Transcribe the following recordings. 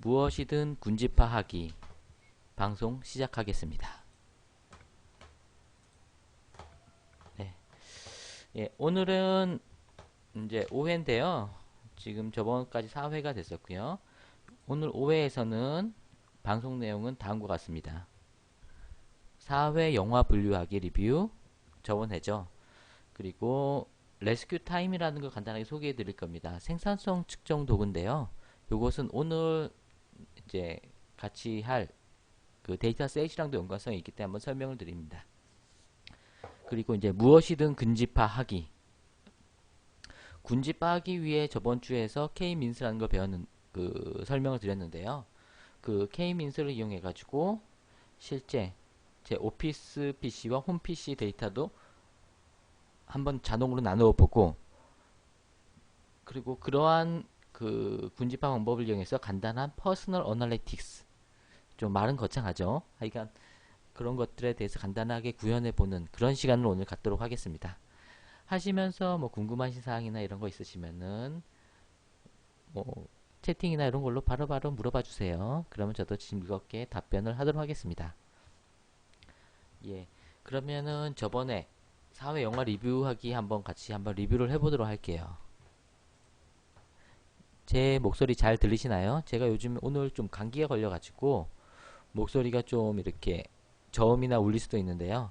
무엇이든 군집화하기 방송 시작하겠습니다. 네. 예, 오늘은 이제 5회인데요. 지금 저번까지 4회가 됐었고요. 오늘 5회에서는 방송 내용은 다음과 같습니다. 4회 영화 분류하기 리뷰, 저번 회죠. 그리고 레스큐 타임이라는 걸 간단하게 소개해 드릴 겁니다. 생산성 측정 도구인데요. 이것은 오늘 이제 같이 할 그 데이터 셋이랑도 연관성이 있기 때문에 한번 설명을 드립니다. 그리고 이제 무엇이든 군집화하기. 군집화하기 위해 저번 주에서 K-민스라는 걸 배웠는 그 설명을 드렸는데요. 그 K-민스를 이용해 가지고 실제 제 오피스 PC와 홈 PC 데이터도 한번 자동으로 나누어 보고, 그리고 그러한 그 군집화 방법을 이용해서 간단한 퍼스널 어널리틱스, 좀 말은 거창하죠. 하여간 그런 것들에 대해서 간단하게 구현해 보는 그런 시간을 오늘 갖도록 하겠습니다. 하시면서 뭐 궁금하신 사항이나 이런 거 있으시면은 뭐 채팅이나 이런 걸로 바로바로 물어봐 주세요. 그러면 저도 즐겁게 답변을 하도록 하겠습니다. 예. 그러면은 저번에 4회 영화 리뷰하기 한번 리뷰를 해보도록 할게요. 제 목소리 잘 들리시나요? 제가 요즘 오늘 좀 감기가 걸려가지고 목소리가 좀 이렇게 저음이나 울릴 수도 있는데요.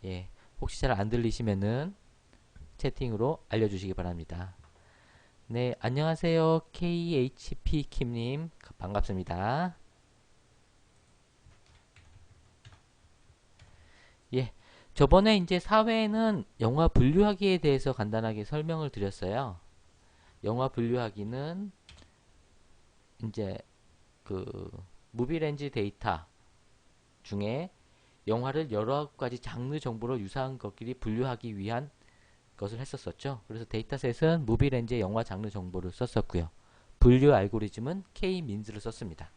예. 혹시 잘 안 들리시면은 채팅으로 알려주시기 바랍니다. 네, 안녕하세요. KHP킴님, 반갑습니다. 예. 저번에 이제 4회에는 영화 분류하기에 대해서 간단하게 설명을 드렸어요. 영화 분류하기는 이제 그 무비렌즈 데이터 중에 영화를 여러 가지 장르 정보로 유사한 것끼리 분류하기 위한 것을 했었었죠. 그래서 데이터셋은 무비렌즈의 영화 장르 정보를 썼었고요. 분류 알고리즘은 K-민즈를 썼습니다.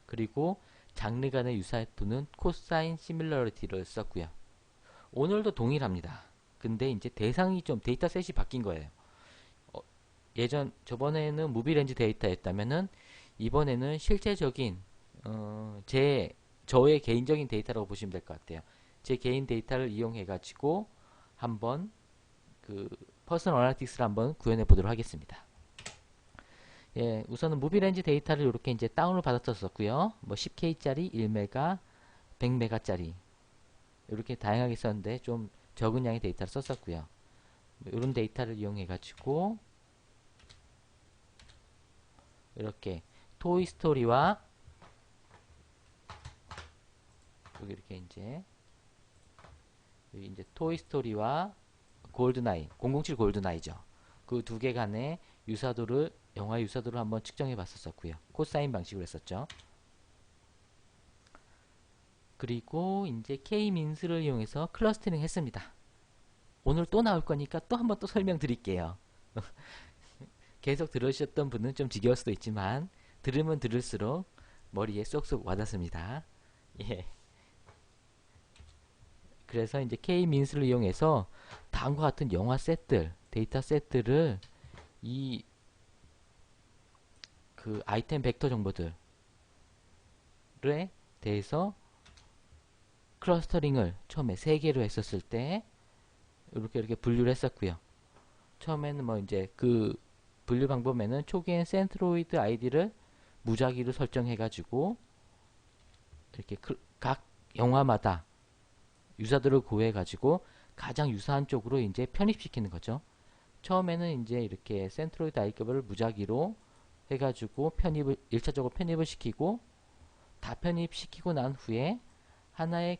그리고 장르 간의 유사도는 코사인 시밀러리티를 썼고요. 오늘도 동일합니다. 근데 이제 대상이 좀 데이터셋이 바뀐 거예요. 어, 저번에는 무비렌즈 데이터였다면은 이번에는 실제적인 저의 개인적인 데이터라고 보시면 될 것 같아요. 제 개인 데이터를 이용해 가지고 한번 그 퍼스널 어널리틱스를 한번 구현해 보도록 하겠습니다. 예, 우선은 무비렌즈 데이터를 이렇게 이제 다운을 받았었고요. 뭐 10K짜리, 1메가, 100메가짜리 이렇게 다양하게 썼는데 좀 적은 양의 데이터를 썼었고요. 이런 데이터를 이용해 가지고 이렇게 토이스토리와 여기 이제 토이스토리와 골드나이, 007 골드나이죠. 그 두 개 간의 영화 유사도를 한번 측정해 봤었고요. 코사인 방식으로 했었죠. 그리고 이제 K-민스를 이용해서 클러스터링 했습니다. 오늘 또 나올 거니까 또 한번 또 설명드릴게요. 계속 들으셨던 분은 좀 지겨울 수도 있지만 들으면 들을수록 머리에 쏙쏙 와닿습니다. 예. 그래서 이제 K-민스를 이용해서 다음과 같은 영화 셋들, 데이터 셋들을 이 그 아이템 벡터 정보들에 대해서 클러스터링을 처음에 3개로 했었을 때 이렇게 분류를 했었고요. 처음에는 뭐 이제 그 분류 방법에는 초기엔 센트로이드 아이디를 무작위로 설정해 가지고 이렇게 각 영화마다 유사들을 구해 가지고 가장 유사한 쪽으로 이제 편입시키는 거죠. 처음에는 이제 이렇게 센트로이드 아이급을 무작위로 해가지고 1차적으로 편입을 시키고, 다 편입시키고 난 후에 하나의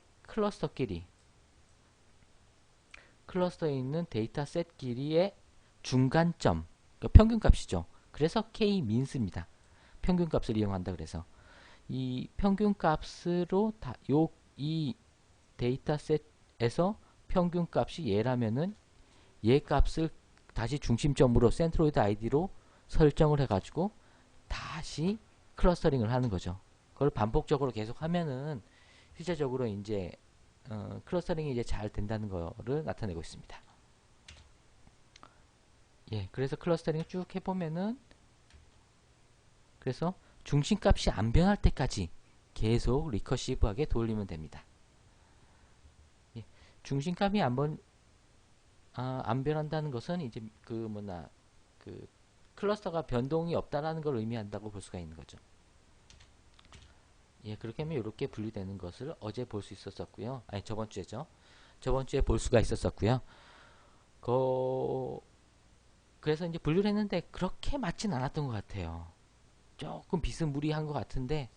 클러스터에 있는 데이터셋끼리의 중간점, 그러니까 평균값이죠. 그래서 K-민스입니다. 평균값을 이용한다 그래서 이 평균값으로 이 데이터셋에서 평균값이 얘라면은 얘 값을 다시 중심점으로 센트로이드 아이디로 설정을 해가지고 다시 클러스터링을 하는 거죠. 그걸 반복적으로 계속 하면은 실제적으로 이제 클러스터링이 이제 잘 된다는 거를 나타내고 있습니다. 예, 그래서 클러스터링을 쭉 해보면은 그래서 중심값이 안 변할 때까지 계속 리커시브하게 돌리면 됩니다. 예, 중심값이 안 변한다는 것은 이제 그 클러스터가 변동이 없다라는 걸 의미한다고 볼 수가 있는 거죠. 예, 그렇게 하면 이렇게 분류되는 것을 어제 볼 수 있었었고요. 아니, 저번 주에죠. 저번 주에 볼 수가 있었었고요. 그래서 이제 분류를 했는데 그렇게 맞진 않았던 것 같아요. 조금 비스무리한 것 같은데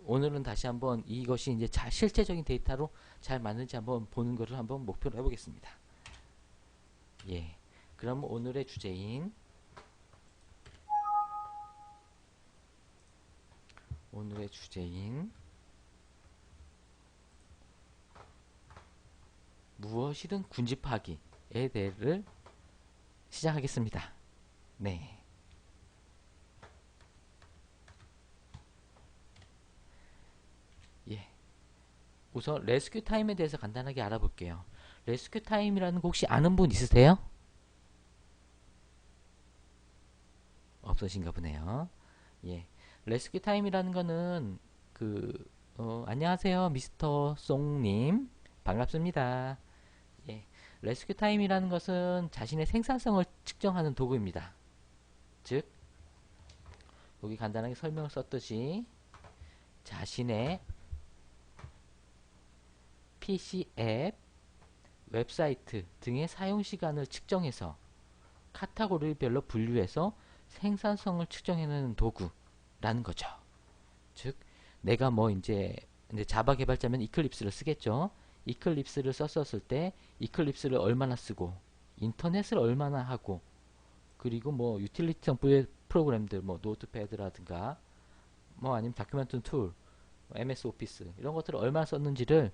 오늘은 다시 한번 이것이 이제 실제적인 데이터로 잘 맞는지 한번 보는 것을 한번 목표로 해보겠습니다. 예, 그럼 오늘의 주제인 무엇이든 군집하기에 대해를 시작하겠습니다. 네. 예. 우선 레스큐 타임에 대해서 간단하게 알아볼게요. 레스큐 타임이라는 거 혹시 아는 분 있으세요? 없으신가 보네요. 예. 레스큐 타임이라는 거는 안녕하세요, 미스터 송님. 반갑습니다. 예. 레스큐 타임이라는 것은 자신의 생산성을 측정하는 도구입니다. 즉, 여기 간단하게 설명을 썼듯이 자신의 PC 앱, 웹사이트 등의 사용 시간을 측정해서 카테고리별로 분류해서 생산성을 측정해내는 도구라는 거죠. 즉, 내가 이제 자바 개발자면 이클립스를 쓰겠죠. 이클립스를 썼었을 때 이클립스를 얼마나 쓰고 인터넷을 얼마나 하고 그리고 유틸리티성 프로그램들 노트패드라든가 아니면 다큐멘트 툴, MS 오피스 이런 것들을 얼마나 썼는지를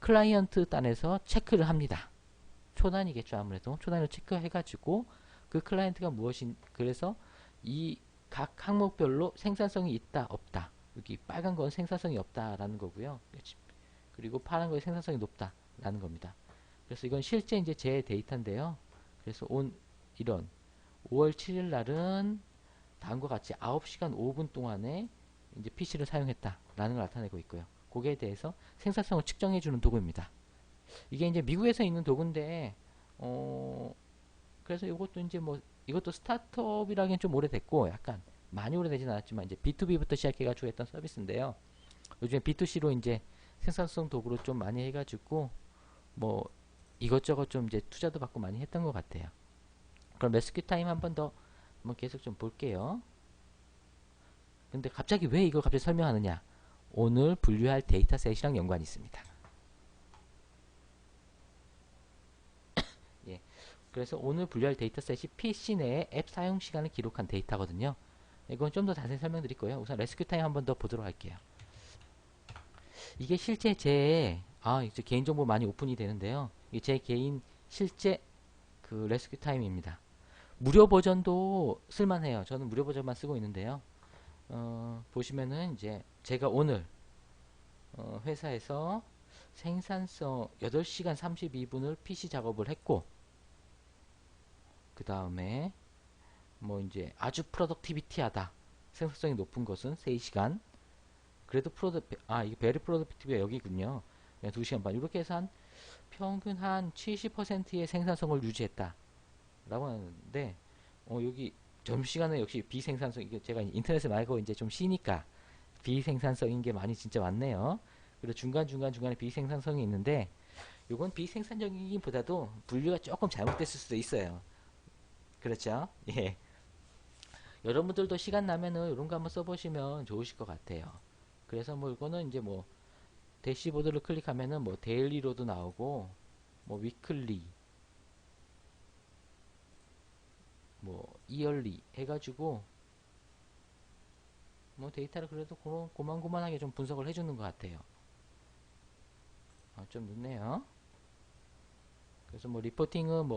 클라이언트 단에서 체크를 합니다. 초단이겠죠. 아무래도 초단을 체크해가지고 그 클라이언트가 그래서 이 각 항목별로 생산성이 있다 없다, 여기 빨간 건 생산성이 없다라는 거고요. 그리고 파란 거에 생산성이 높다라는 겁니다. 그래서 이건 실제 이제 제 데이터인데요. 그래서 이런 5월 7일 날은 다음과 같이 9시간 5분 동안에 이제 PC를 사용했다라는 걸 나타내고 있고요. 거기에 대해서 생산성을 측정해주는 도구입니다. 이게 이제 미국에서 있는 도구인데, 그래서 이것도 이제 이것도 스타트업이라기엔 좀 오래됐고, 약간 많이 오래되진 않았지만, 이제 B2B부터 시작해가지고 했던 서비스인데요. 요즘에 B2C로 이제 생산성 도구로 좀 많이 해가지고, 이것저것 좀 이제 투자도 받고 많이 했던 것 같아요. 그럼 레스큐 타임 한 번 더 한번 계속 좀 볼게요. 근데 갑자기 왜 이걸 갑자기 설명하느냐? 오늘 분류할 데이터셋이랑 연관이 있습니다. 예. 그래서 오늘 분류할 데이터셋이 PC 내의 앱 사용 시간을 기록한 데이터거든요. 이건 좀 더 자세히 설명드릴 거예요. 우선 레스큐 타임 한번 더 보도록 할게요. 이게 실제 이제 개인정보 많이 오픈이 되는데요. 이게 제 개인 실제 그 레스큐 타임입니다. 무료 버전도 쓸만해요. 저는 무료 버전만 쓰고 있는데요. 보시면은 이제 제가 오늘 회사에서 생산성 8시간 32분을 PC 작업을 했고, 그 다음에 이제 아주 프로덕티비티하다, 생산성이 높은 것은 3시간, 그래도 이게 베리 프로덕티비티가 여기군요. 2시간 반, 이렇게 해서 평균 한 70%의 생산성을 유지했다 라고 하는데, 여기 점심시간에 역시 비생산성, 이게 제가 인터넷에 말고 이제 좀 쉬니까 비생산성인 게 많이 진짜 많네요. 그리고 중간에 비생산성이 있는데, 요건 비생산적이기보다도 분류가 조금 잘못됐을 수도 있어요. 그렇죠? 예. 여러분들도 시간 나면은 이런 거 한번 써보시면 좋으실 것 같아요. 그래서 이거는 이제 대시보드를 클릭하면은 데일리로도 나오고, 위클리, 이얼리 해가지고, 데이터를 그래도 고만고만하게 좀 분석을 해주는 것 같아요. 좀 늦네요. 그래서 리포팅은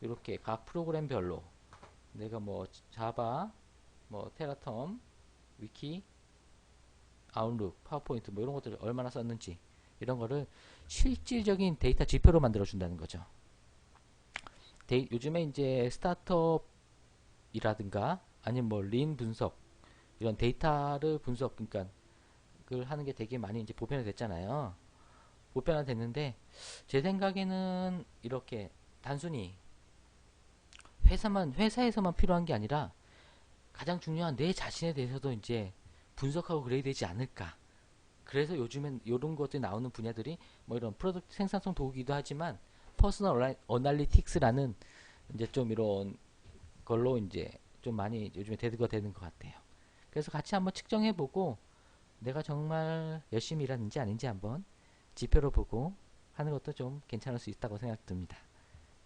이렇게 각 프로그램별로 내가 자바, 테라텀, 위키, 아웃룩, 파워포인트 이런 것들을 얼마나 썼는지 이런 거를 실질적인 데이터 지표로 만들어 준다는 거죠. 요즘에 이제 스타트업이라든가 아니면 린 분석, 이런 데이터를 분석, 그러니까 그걸 하는 게 되게 많이 이제 보편화됐잖아요. 보편화됐는데 제 생각에는 이렇게 단순히 회사에서만 필요한 게 아니라 가장 중요한 내 자신에 대해서도 이제 분석하고 그래야 되지 않을까. 그래서 요즘엔 이런 것들이 나오는 분야들이 뭐 이런 프로덕트 생산성 도구기도 하지만 퍼스널 어널리틱스라는 이제 좀 이런 걸로 이제 좀 많이 요즘에 대두가 되는 것 같아요. 그래서 같이 한번 측정해보고 내가 정말 열심히 일하는지 아닌지 한번 지표로 보고 하는 것도 좀 괜찮을 수 있다고 생각됩니다.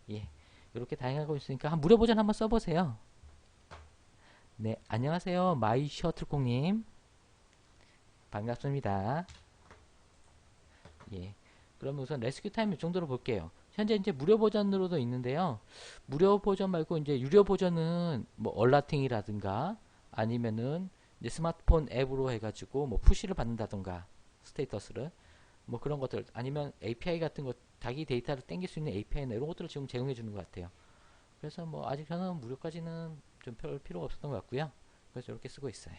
예, 이렇게 다양하고 있으니까 한 무료 버전 한번 써보세요. 네, 안녕하세요. 마이 셔틀콩님. 반갑습니다. 예. 그럼 우선 레스큐 타임 이 정도로 볼게요. 현재 이제 무료 버전으로도 있는데요. 무료 버전 말고 이제 유료 버전은 뭐 얼라팅이라든가 아니면은 이제 스마트폰 앱으로 해가지고 뭐 푸시를 받는다던가 스테이터스를 뭐 그런 것들 아니면 API 같은 거 자기 데이터를 땡길 수 있는 API나 이런 것들을 지금 제공해 주는 것 같아요. 그래서 뭐 아직 저는 무료까지는 좀 별 필요가 없었던 것 같고요. 그래서 이렇게 쓰고 있어요.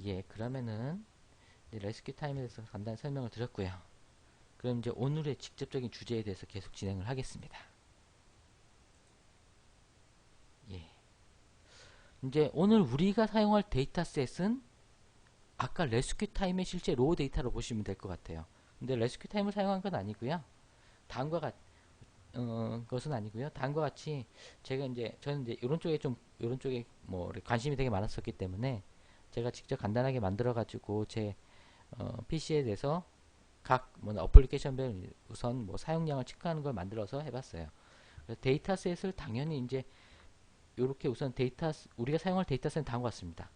예, 그러면은 레스큐 타임에 대해서 간단히 설명을 드렸고요. 그럼 이제 오늘의 직접적인 주제에 대해서 계속 진행을 하겠습니다. 예. 이제 오늘 우리가 사용할 데이터셋은 아까 레스큐 타임의 실제 로우 데이터로 보시면 될 것 같아요. 근데 레스큐 타임을 사용한 건 아니고요. 다음과 같 것은 아니고요. 다음과 같이 제가 이제 저는 이제 이런 쪽에 뭐 관심이 되게 많았었기 때문에 제가 직접 간단하게 만들어 가지고 제 PC에 대해서 각 뭐 어플리케이션별 우선 뭐 사용량을 체크하는 걸 만들어서 해봤어요. 데이터셋을 당연히 이제 이렇게 우선 우리가 사용할 데이터셋은 다음과 같습니다.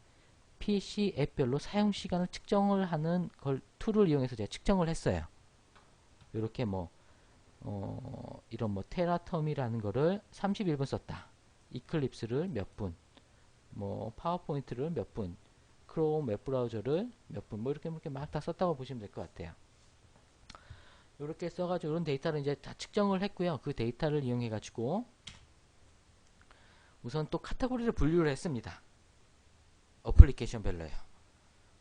PC 앱별로 사용 시간을 측정을 하는 걸 툴을 이용해서 제가 측정을 했어요. 이렇게 뭐 이런 뭐 테라텀이라는 거를 31분 썼다. 이클립스를 몇 분, 뭐 파워포인트를 몇 분, 크롬 웹브라우저를 몇 분, 뭐 이렇게 막 다 썼다고 보시면 될 것 같아요. 이렇게 써가지고 이런 데이터를 이제 다 측정을 했고요. 그 데이터를 이용해가지고 우선 또 카테고리를 분류를 했습니다. 어플리케이션 별로예요.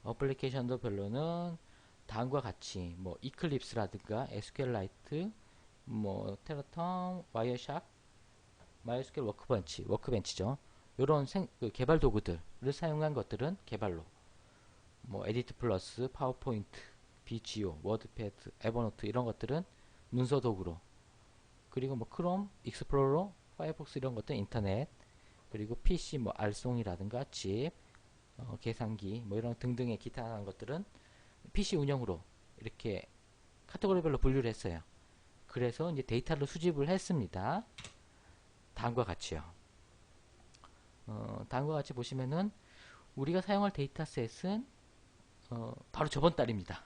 어플리케이션도 별로는 다음과 같이 뭐 이클립스라든가 SQLite, 뭐 테라텀, 와이어샥, 마이스큐엘 워크벤치죠. 이런 그 개발 도구들을 사용한 것들은 개발로 뭐 에디트 플러스, 파워포인트, 비지오, 워드패드, 에버노트 이런 것들은 문서 도구로 그리고 뭐 크롬, 익스플로러, 파이어폭스 이런 것들은 인터넷 그리고 PC 뭐 알송이라든가 칩, 계산기 뭐 이런 등등의 기타 것들은 PC 운영으로 이렇게 카테고리별로 분류를 했어요. 그래서 이제 데이터를 수집을 했습니다. 다음과 같이요. 다음과 같이 보시면은 우리가 사용할 데이터셋은 바로 저번 달입니다.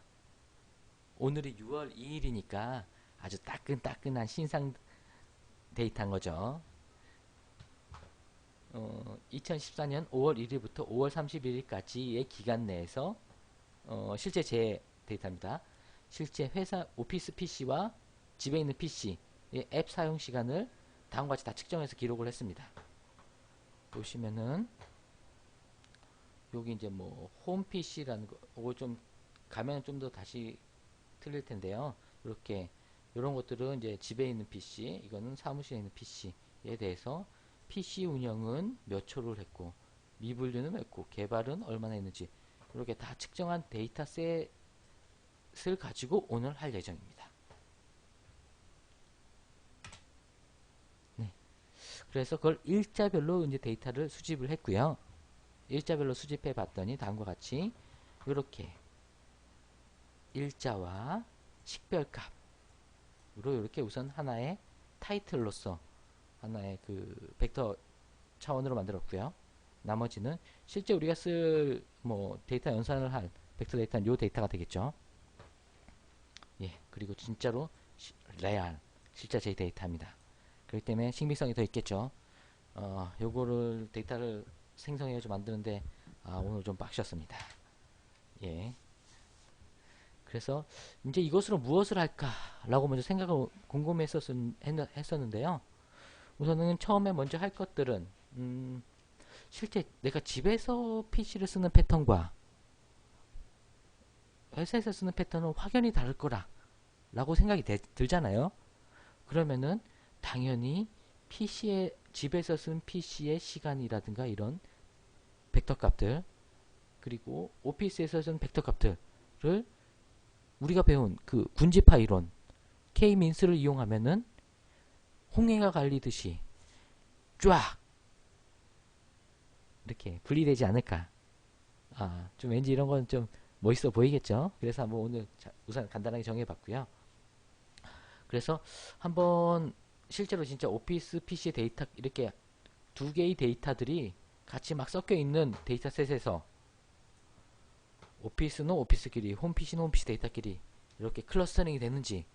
오늘이 6월 2일이니까 아주 따끈따끈한 신상 데이터인 거죠. 2014년 5월 1일부터 5월 31일까지의 기간 내에서 실제 제 데이터입니다. 실제 회사 오피스 PC와 집에 있는 PC의 앱 사용 시간을 다음과 같이 다 측정해서 기록을 했습니다. 보시면은 여기 이제 뭐 홈 PC라는 거, 이거 좀 가면 좀 더 다시 틀릴 텐데요. 이렇게 이런 것들은 이제 집에 있는 PC, 이거는 사무실에 있는 PC에 대해서 PC 운영은 몇 초를 했고 미분류는 했고 개발은 얼마나 했는지 이렇게 다 측정한 데이터셋을 가지고 오늘 할 예정입니다. 네. 그래서 그걸 일자별로 이제 데이터를 수집을 했고요. 일자별로 수집해 봤더니 다음과 같이 이렇게 일자와 식별값으로 이렇게 우선 하나의 타이틀로서 하나의 그 벡터 차원으로 만들었고요. 나머지는 실제 우리가 쓸 뭐 데이터 연산을 할 벡터 데이터는 요 데이터가 되겠죠. 예, 그리고 진짜로 레알 실제 제 데이터입니다. 그렇기 때문에 신빙성이 더 있겠죠. 요거를 데이터를 생성해서 만드는데 오늘 좀 빡셨습니다. 예. 그래서 이제 이것으로 무엇을 할까라고 먼저 생각을 궁금했었는데요. 우선은 처음에 먼저 할 것들은 실제 내가 집에서 PC를 쓰는 패턴과 회사에서 쓰는 패턴은 확연히 다를 거라 라고 생각이 들잖아요. 그러면은 당연히 집에서 쓴 PC의 시간이라든가 이런 벡터 값들, 그리고 오피스에서 쓴 벡터 값들을 우리가 배운 그 군지파 이론 K-민스를 이용하면은 홍해가 갈리듯이 쫙 이렇게 분리되지 않을까. 좀 왠지 이런 건 좀 멋있어 보이겠죠. 그래서 한번 오늘 우선 간단하게 정해봤고요. 그래서 한번 실제로 진짜 오피스 PC 데이터 이렇게 두 개의 데이터들이 같이 막 섞여 있는 데이터셋에서 오피스는 오피스끼리, 홈PC는 홈PC 데이터끼리 이렇게 클러스터링이 되는지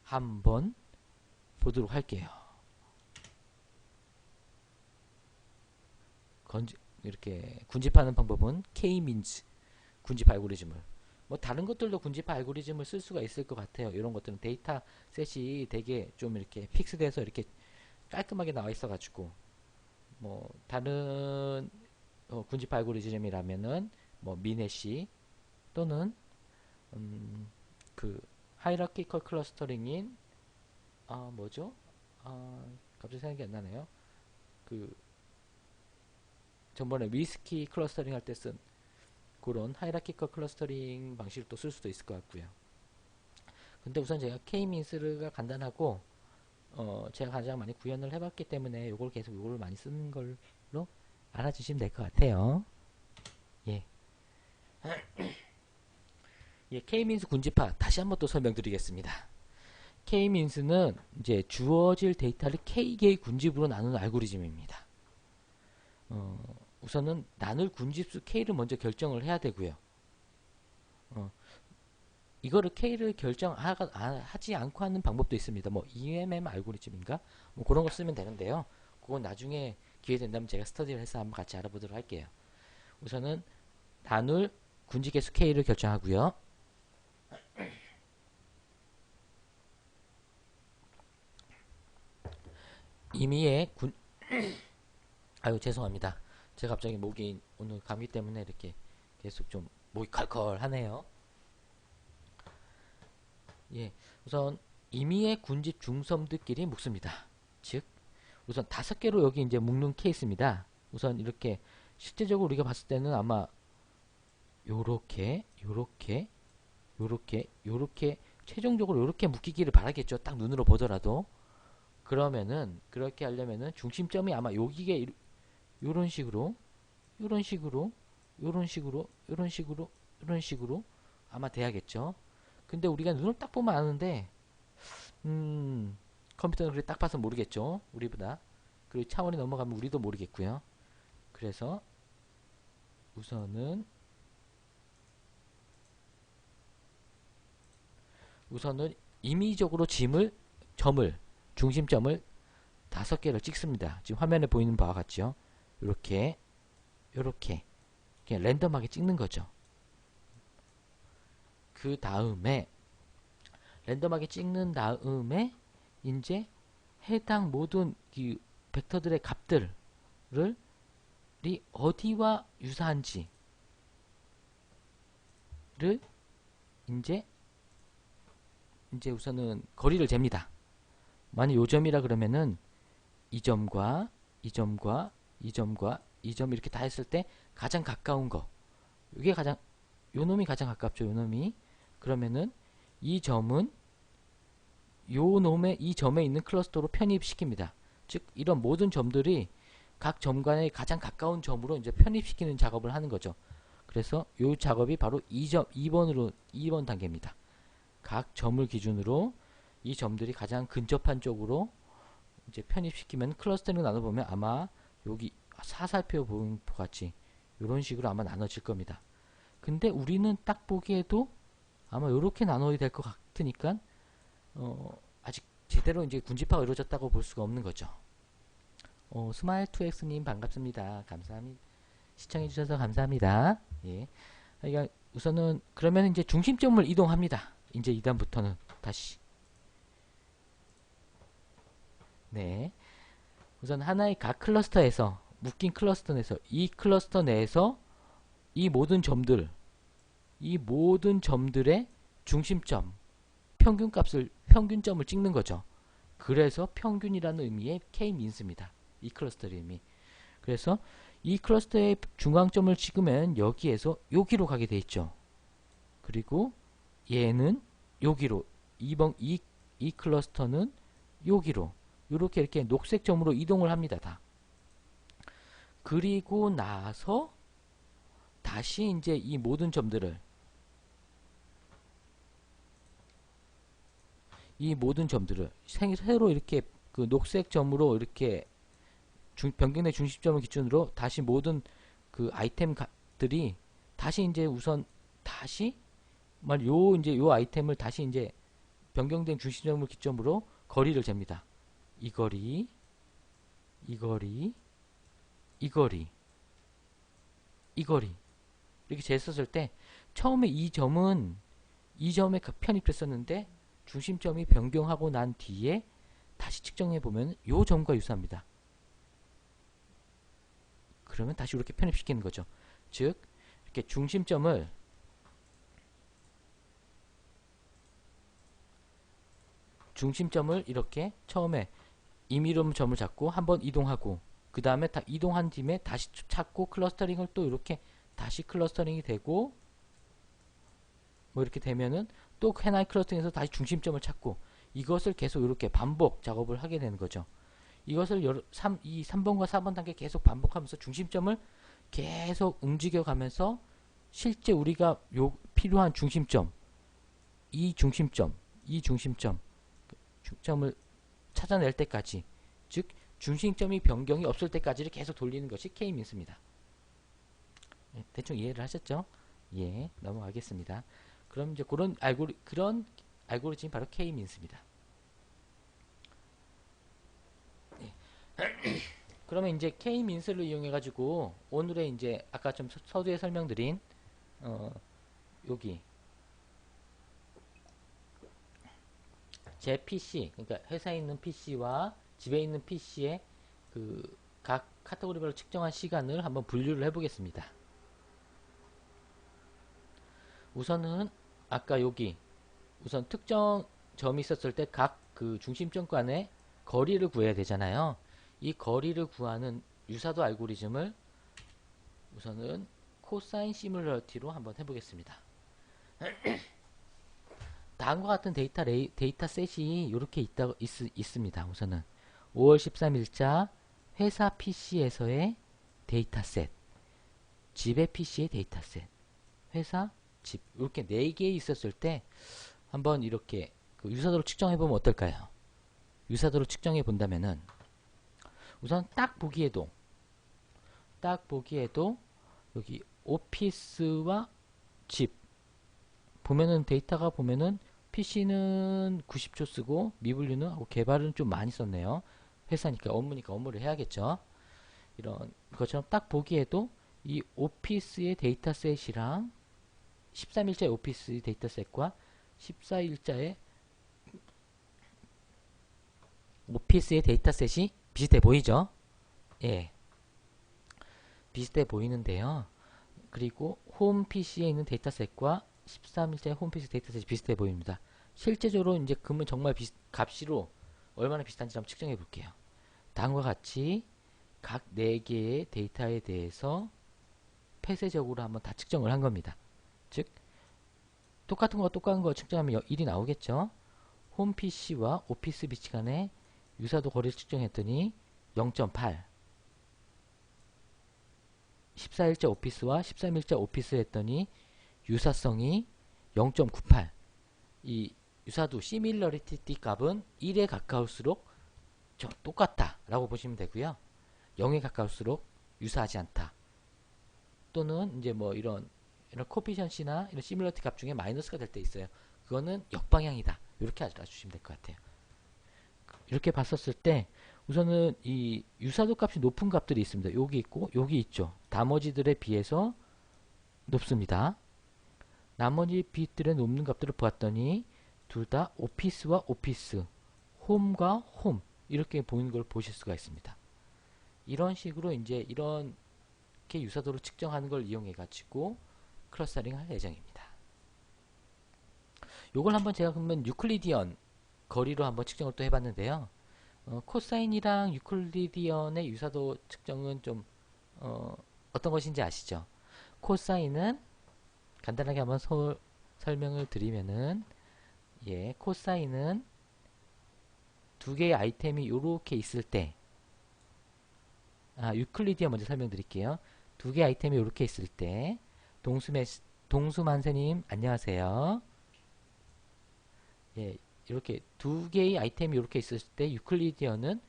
한번 보도록 할게요. 이렇게 군집하는 방법은 K-means 군집 알고리즘을, 뭐 다른 것들도 군집화 알고리즘을 쓸 수가 있을 것 같아요. 이런 것들은 데이터 셋이 되게 좀 이렇게 픽스돼서 이렇게 깔끔하게 나와 있어 가지고, 뭐 다른 군집화 알고리즘이라면은 뭐 미네시 또는 그 하이라키컬 클러스터링인 뭐죠? 갑자기 생각이 안 나네요. 그 전번에 위스키 클러스터링 할 때 쓴 그런 하이라키컬 클러스터링 방식을 또 쓸 수도 있을 것 같고요. 근데 우선 제가 K-민스가 간단하고 제가 가장 많이 구현을 해봤기 때문에 요걸 계속 요걸 많이 쓰는 걸로 알아주시면 될 것 같아요. 예. 예, K-민스 군집화 다시 한번 또 설명드리겠습니다. K-민스는 이제 주어질 데이터를 K개의 군집으로 나누는 알고리즘입니다. 우선은 나눌 군집수 K를 먼저 결정을 해야 되고요. 이거를 K를 결정하지 않고 하는 방법도 있습니다. 뭐 EMM 알고리즘인가? 뭐 그런 거 쓰면 되는데요. 그건 나중에 기회 된다면 제가 스터디를 해서 한번 같이 알아보도록 할게요. 우선은 나눌 군집계수 K를 결정하고요. 임의의 아유 죄송합니다. 제가 갑자기 목이 오늘 감기 때문에 이렇게 계속 좀 목이 컬컬하네요. 예, 우선 임의의 군집 중섬들끼리 묶습니다. 즉 우선 5개로 여기 이제 묶는 케이스입니다. 우선 이렇게 실제적으로 우리가 봤을 때는 아마 요렇게 최종적으로 요렇게 묶이기를 바라겠죠. 딱 눈으로 보더라도. 그러면은 그렇게 하려면은 중심점이 아마 여기에 요런 식으로 요런 식으로 요런 식으로 요런 식으로 요런 식으로 아마 돼야겠죠. 근데 우리가 눈을 딱 보면 아는데 컴퓨터는 그렇게 딱 봐서 모르겠죠. 우리보다. 그리고 차원이 넘어가면 우리도 모르겠고요. 그래서 우선은 임의적으로 중심점을 5개를 찍습니다. 지금 화면에 보이는 바와 같죠. 이렇게 그냥 랜덤하게 찍는 거죠. 그 다음에 랜덤하게 찍는 다음에 이제 해당 모든 그 벡터들의 값들을 어디와 유사한지를 이제 우선은 거리를 잽니다. 만약 요점이라 그러면은 이 점과 이 점과 이 점과 이 점 이렇게 다 했을 때 가장 가까운 거, 이게 가장 요 놈이 가장 가깝죠. 요 놈이. 그러면은 이 점은 이 점에 있는 클러스터로 편입시킵니다. 즉 이런 모든 점들이 각 점 간의 가장 가까운 점으로 이제 편입시키는 작업을 하는 거죠. 그래서 이 작업이 바로 2번 단계입니다. 각 점을 기준으로 이 점들이 가장 근접한 쪽으로 이제 편입시키면 클러스터링 나눠보면 아마 여기 사살표 보는 것 같이 이런 식으로 아마 나눠질 겁니다. 근데 우리는 딱 보기에도 아마 이렇게 나눠야 될 것 같으니까 아직 제대로 이제 군집화가 이루어졌다고 볼 수가 없는 거죠. 스마일2x님 반갑습니다. 감사합니다. 시청해주셔서 감사합니다. 예. 그러니까 우선은 그러면 이제 중심점을 이동합니다. 이제 이단부터는 다시. 네. 우선 하나의 각 클러스터에서 묶인 클러스터 내에서 이 클러스터 내에서 이 모든 점들의 중심점, 평균점을 찍는 거죠. 그래서 평균이라는 의미의 K-민스입니다. 이 클러스터의 의미. 그래서 이 클러스터의 중앙점을 찍으면 여기에서 여기로 가게 돼 있죠. 그리고 얘는 여기로, 이 클러스터는 여기로, 이렇게 녹색 점으로 이동을 합니다. 다. 그리고 나서 다시 이제 이 모든 점들을 새로 이렇게 그 녹색 점으로 이렇게 변경된 중심점을 기준으로 다시 모든 그 아이템들이 다시 이제 우선 다시 요 아이템을 다시 이제 변경된 중심점을 기점으로 거리를 잽니다. 이 거리, 이 거리, 이 거리, 이 거리 이렇게 쟀었을 때 처음에 이 점에 편입됐었는데 중심점이 변경하고 난 뒤에 다시 측정해 보면 요 점과 유사합니다. 그러면 다시 이렇게 편입시키는 거죠. 즉 이렇게 중심점을 이렇게 처음에 임의로운 점을 잡고 한번 이동하고 그 다음에 다 이동한 뒤에 다시 찾고 클러스터링을 또 이렇게 다시 클러스터링이 되고 뭐 이렇게 되면은 또 하나의 클러스터링에서 다시 중심점을 찾고 이것을 계속 이렇게 반복 작업을 하게 되는 거죠. 이것을 이 3번과 4번 단계 계속 반복하면서 중심점을 계속 움직여 가면서 실제 우리가 필요한 중심점 이 중심점을 찾아낼 때까지, 즉 중심점이 변경이 없을 때까지를 계속 돌리는 것이 K-민스입니다. 대충 이해를 하셨죠? 예, 넘어가겠습니다. 그럼 이제 그런 알고리즘이 바로 K-민스입니다. 예. 그러면 이제 K-민스를 이용해 가지고 오늘의 이제 아까 좀 서두에 설명드린 여기 제 PC, 그러니까 회사에 있는 PC와 집에 있는 PC의 그 각 카테고리별로 측정한 시간을 한번 분류를 해보겠습니다. 우선은 아까 여기 우선 특정 점이 있었을 때 각 그 중심점 간의 거리를 구해야 되잖아요. 이 거리를 구하는 유사도 알고리즘을 우선은 코사인 시뮬러티로 한번 해보겠습니다. 다음과 같은 데이터셋이 이렇게 있습니다. 우선은 5월 13일자 회사 PC에서의 데이터셋, 집의 PC의 데이터셋, 회사, 집 이렇게 4개 있었을 때 한번 이렇게 그 유사도를 측정해 보면 어떨까요? 유사도를 측정해 본다면은 우선 딱 보기에도 여기 오피스와 집 보면은 데이터가 보면은 PC는 90초 쓰고 미분류는 하고 개발은 좀 많이 썼네요. 회사니까 업무니까 업무를 해야겠죠. 이런 것처럼 딱 보기에도 이 오피스의 데이터셋이랑 13일자의 오피스 데이터셋과 14일자의 오피스의 데이터셋이 비슷해 보이죠? 예. 비슷해 보이는데요. 그리고 홈 PC에 있는 데이터셋과 13일자의 홈 PC 데이터셋이 비슷해 보입니다. 실제적으로 이제 그러면 정말 값으로 얼마나 비슷한지 한번 측정해 볼게요. 다음과 같이 각 4개의 데이터에 대해서 폐쇄적으로 한번 다 측정을 한 겁니다. 즉 똑같은 거 측정하면 1이 나오겠죠. 홈 PC와 오피스 PC 간의 유사도 거리를 측정했더니 0.8 14일자 오피스와 13일자 오피스 했더니 유사성이 0.98 이 유사도 시밀러리티 값은 1에 가까울수록 똑같다 라고 보시면 되고요. 0에 가까울수록 유사하지 않다. 또는 이제 뭐 이런 코피션시나 이런 시밀러리티 값 중에 마이너스가 될 때 있어요. 그거는 역방향이다. 이렇게 알아주시면 될 것 같아요. 이렇게 봤었을 때 우선은 이 유사도 값이 높은 값들이 있습니다. 여기 있고 여기 있죠. 나머지들에 비해서 높습니다. 나머지 빛들의 높는 값들을 보았더니 둘 다 오피스와 오피스, 홈과 홈 이렇게 보이는 걸 보실 수가 있습니다. 이런 식으로 이제 이렇게 유사도를 측정하는 걸 이용해 가지고 클러스터링 할 예정입니다. 요걸 한번 제가 그러면 유클리디언 거리로 한번 측정을 또 해봤는데요. 코사인이랑 유클리디언의 유사도 측정은 좀 어떤 것인지 아시죠? 코사인은 간단하게 한번 설명을 드리면은, 예, 코사인은 두 개의 아이템이 이렇게 있을 때, 유클리디언 먼저 설명드릴게요. 두 개의 아이템이 이렇게 있을 때, 동수만세님 안녕하세요. 예, 이렇게 두 개의 아이템이 이렇게 있을 때 유클리디언은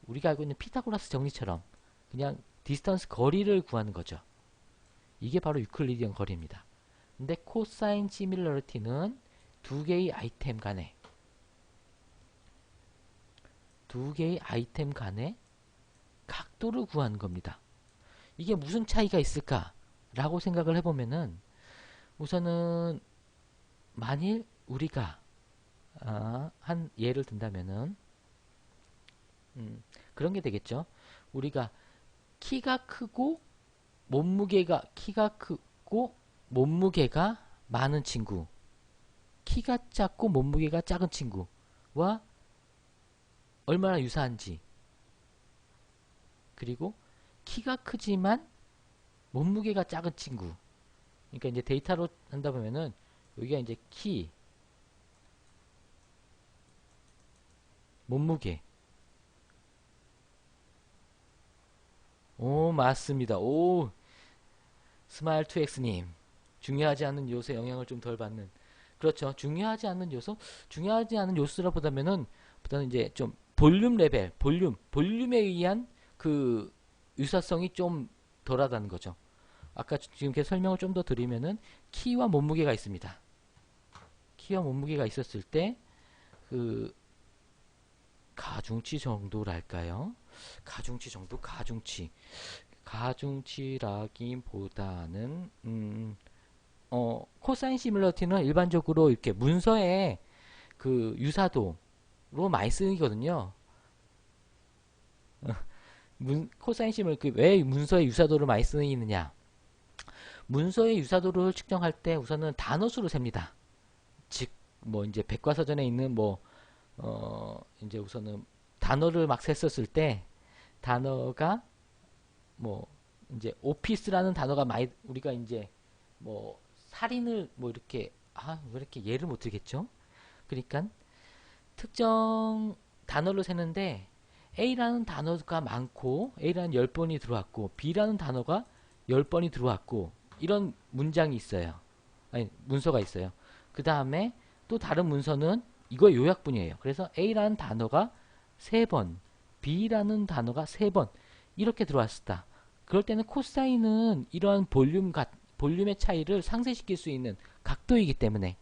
우리가 알고 있는 피타고라스 정리처럼 그냥 디스턴스 거리를 구하는 거죠. 이게 바로 유클리디언 거리입니다. 근데 코사인 시밀러리티는 두 개의 아이템 간의 각도를 구하는 겁니다. 이게 무슨 차이가 있을까? 라고 생각을 해보면은, 우선은 만일 우리가 한 예를 든다면은 그런 게 되겠죠. 우리가 키가 크고 몸무게가 많은 친구, 키가 작고 몸무게가 작은 친구와 얼마나 유사한지, 그리고 키가 크지만 몸무게가 작은 친구. 그러니까 이제 데이터로 한다 보면은 여기가 이제 키, 몸무게. 오, 맞습니다. 오, 스마일 2X님. 중요하지 않은 요소에 영향을 좀 덜 받는. 그렇죠. 중요하지 않은 요소라보다는 이제 좀 볼륨 레벨, 볼륨에 의한 그 유사성이 좀 덜하다는 거죠. 아까 지금 계속 설명을 좀 더 드리면은 키와 몸무게가 있습니다. 키와 몸무게가 있었을 때 그 가중치 정도랄까요? 가중치라기보다는 코사인 시뮬러티는 일반적으로 이렇게 문서에 그 유사도로 많이 쓰이거든요. 코사인 시뮬 왜 문서의 유사도를 많이 쓰이느냐? 문서의 유사도를 측정할 때 우선은 단어수로 셉니다. 즉, 뭐 이제 백과사전에 있는 이제 우선은 단어를 막 셌었을 때 단어가 뭐 이제 오피스라는 단어가 많이 우리가 이제 뭐 살인을 뭐 이렇게 왜 이렇게 예를 못 들겠죠? 그러니까 특정 단어를 세는데 A라는 단어가 많고 A라는 10번이 들어왔고 B라는 단어가 10번이 들어왔고 이런 문장이 있어요. 아니 문서가 있어요. 그 다음에 또 다른 문서는 이거의 요약분이에요. 그래서 A라는 단어가 3번, B라는 단어가 3번 이렇게 들어왔다. 그럴 때는 코사인은 이러한 볼륨의 차이를 상쇄시킬 수 있는 각도이기 때문에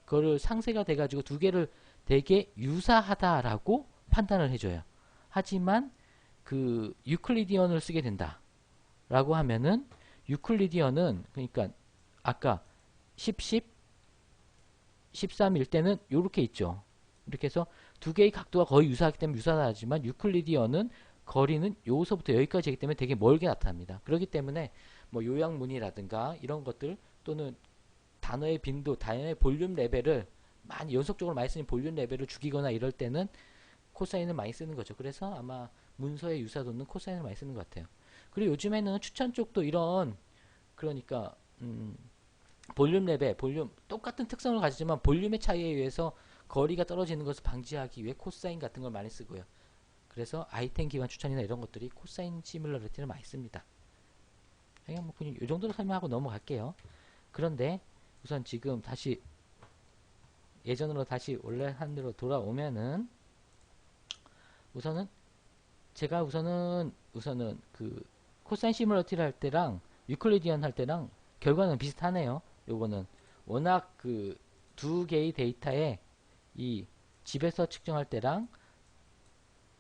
그거를 상쇄가 돼가지고 두 개를 되게 유사하다라고 판단을 해줘요. 하지만 그 유클리디언을 쓰게 된다라고 하면은 유클리디언은 그러니까 아까 13일 때는 이렇게 있죠. 이렇게 해서 두 개의 각도가 거의 유사하기 때문에 유사하지만 유클리디언은 거리는 여기서부터 여기까지이기 때문에 되게 멀게 나타납니다. 그렇기 때문에 뭐 요약문이라든가 이런 것들 또는 단어의 빈도, 단어의 볼륨 레벨을 많이 연속적으로 많이 쓰는 볼륨 레벨을 죽이거나 이럴 때는 코사인을 많이 쓰는 거죠. 그래서 아마 문서의 유사도는 코사인을 많이 쓰는 것 같아요. 그리고 요즘에는 추천 쪽도 이런 그러니까 볼륨 레벨, 똑같은 특성을 가지지만 볼륨의 차이에 의해서 거리가 떨어지는 것을 방지하기 위해 코사인 같은 걸 많이 쓰고요. 그래서 아이템 기반 추천이나 이런 것들이 코사인 시뮬러리티를 많이 씁니다. 그냥 뭐 그냥 이 정도로 설명하고 넘어갈게요. 그런데 우선 지금 다시 예전으로 다시 원래 한대로 돌아오면은 제가 우선은 그 코사인 시뮬러티를 할 때랑 유클리디언 할 때랑 결과는 비슷하네요. 요거는 워낙 그 두 개의 데이터에 이 집에서 측정할 때랑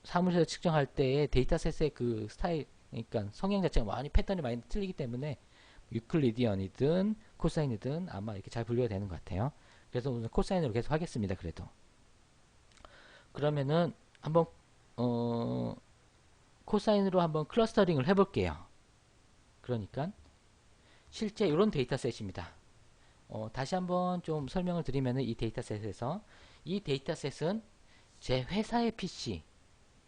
사무실에서 측정할 때의 데이터셋의 그 스타일 그러니까 성향 자체가 많이 패턴이 많이 틀리기 때문에 유클리디언이든 코사인이든 아마 이렇게 잘 분류가 되는 것 같아요. 그래서 오늘 코사인으로 계속 하겠습니다. 그래도 그러면은 한번 코사인으로 한번 클러스터링을 해볼게요. 그러니까 실제 이런 데이터셋입니다. 다시 한번 좀 설명을 드리면 이 데이터셋에서 이 데이터셋은 제 회사의 PC,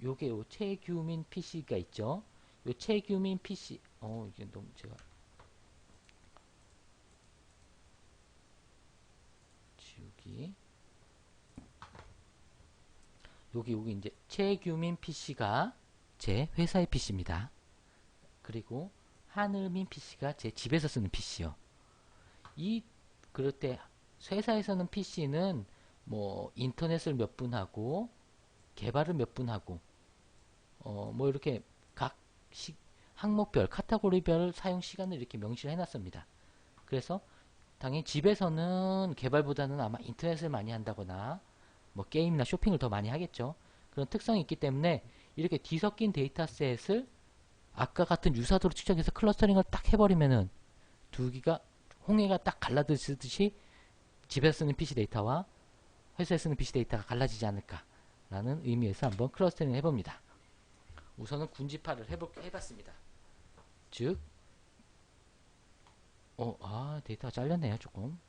요게 요 최규민 PC가 있죠. 요 최규민 PC, 이게 너무 제가 지우기. 여기 이제 최규민 PC가 제 회사의 PC입니다. 그리고 하늘민 PC가 제 집에서 쓰는 PC요. 그럴 때 회사에서는 PC는 뭐 인터넷을 몇 분 하고 개발을 몇 분 하고 뭐 이렇게 각 항목별 카테고리별 사용 시간을 이렇게 명시를 해놨습니다. 그래서 당연히 집에서는 개발보다는 아마 인터넷을 많이 한다거나 뭐 게임이나 쇼핑을 더 많이 하겠죠. 그런 특성이 있기 때문에 이렇게 뒤섞인 데이터셋을 아까 같은 유사도로 측정해서 클러스터링을 딱 해버리면은 두 개가 홍해가 딱 갈라지듯이 집에서 쓰는 PC 데이터와 회사에 쓰는 PC 데이터가 갈라지지 않을까라는 의미에서 한번 클러스터링을 해봅니다. 우선은 군집화를 해봤습니다. 즉, 데이터가 잘렸네요, 조금.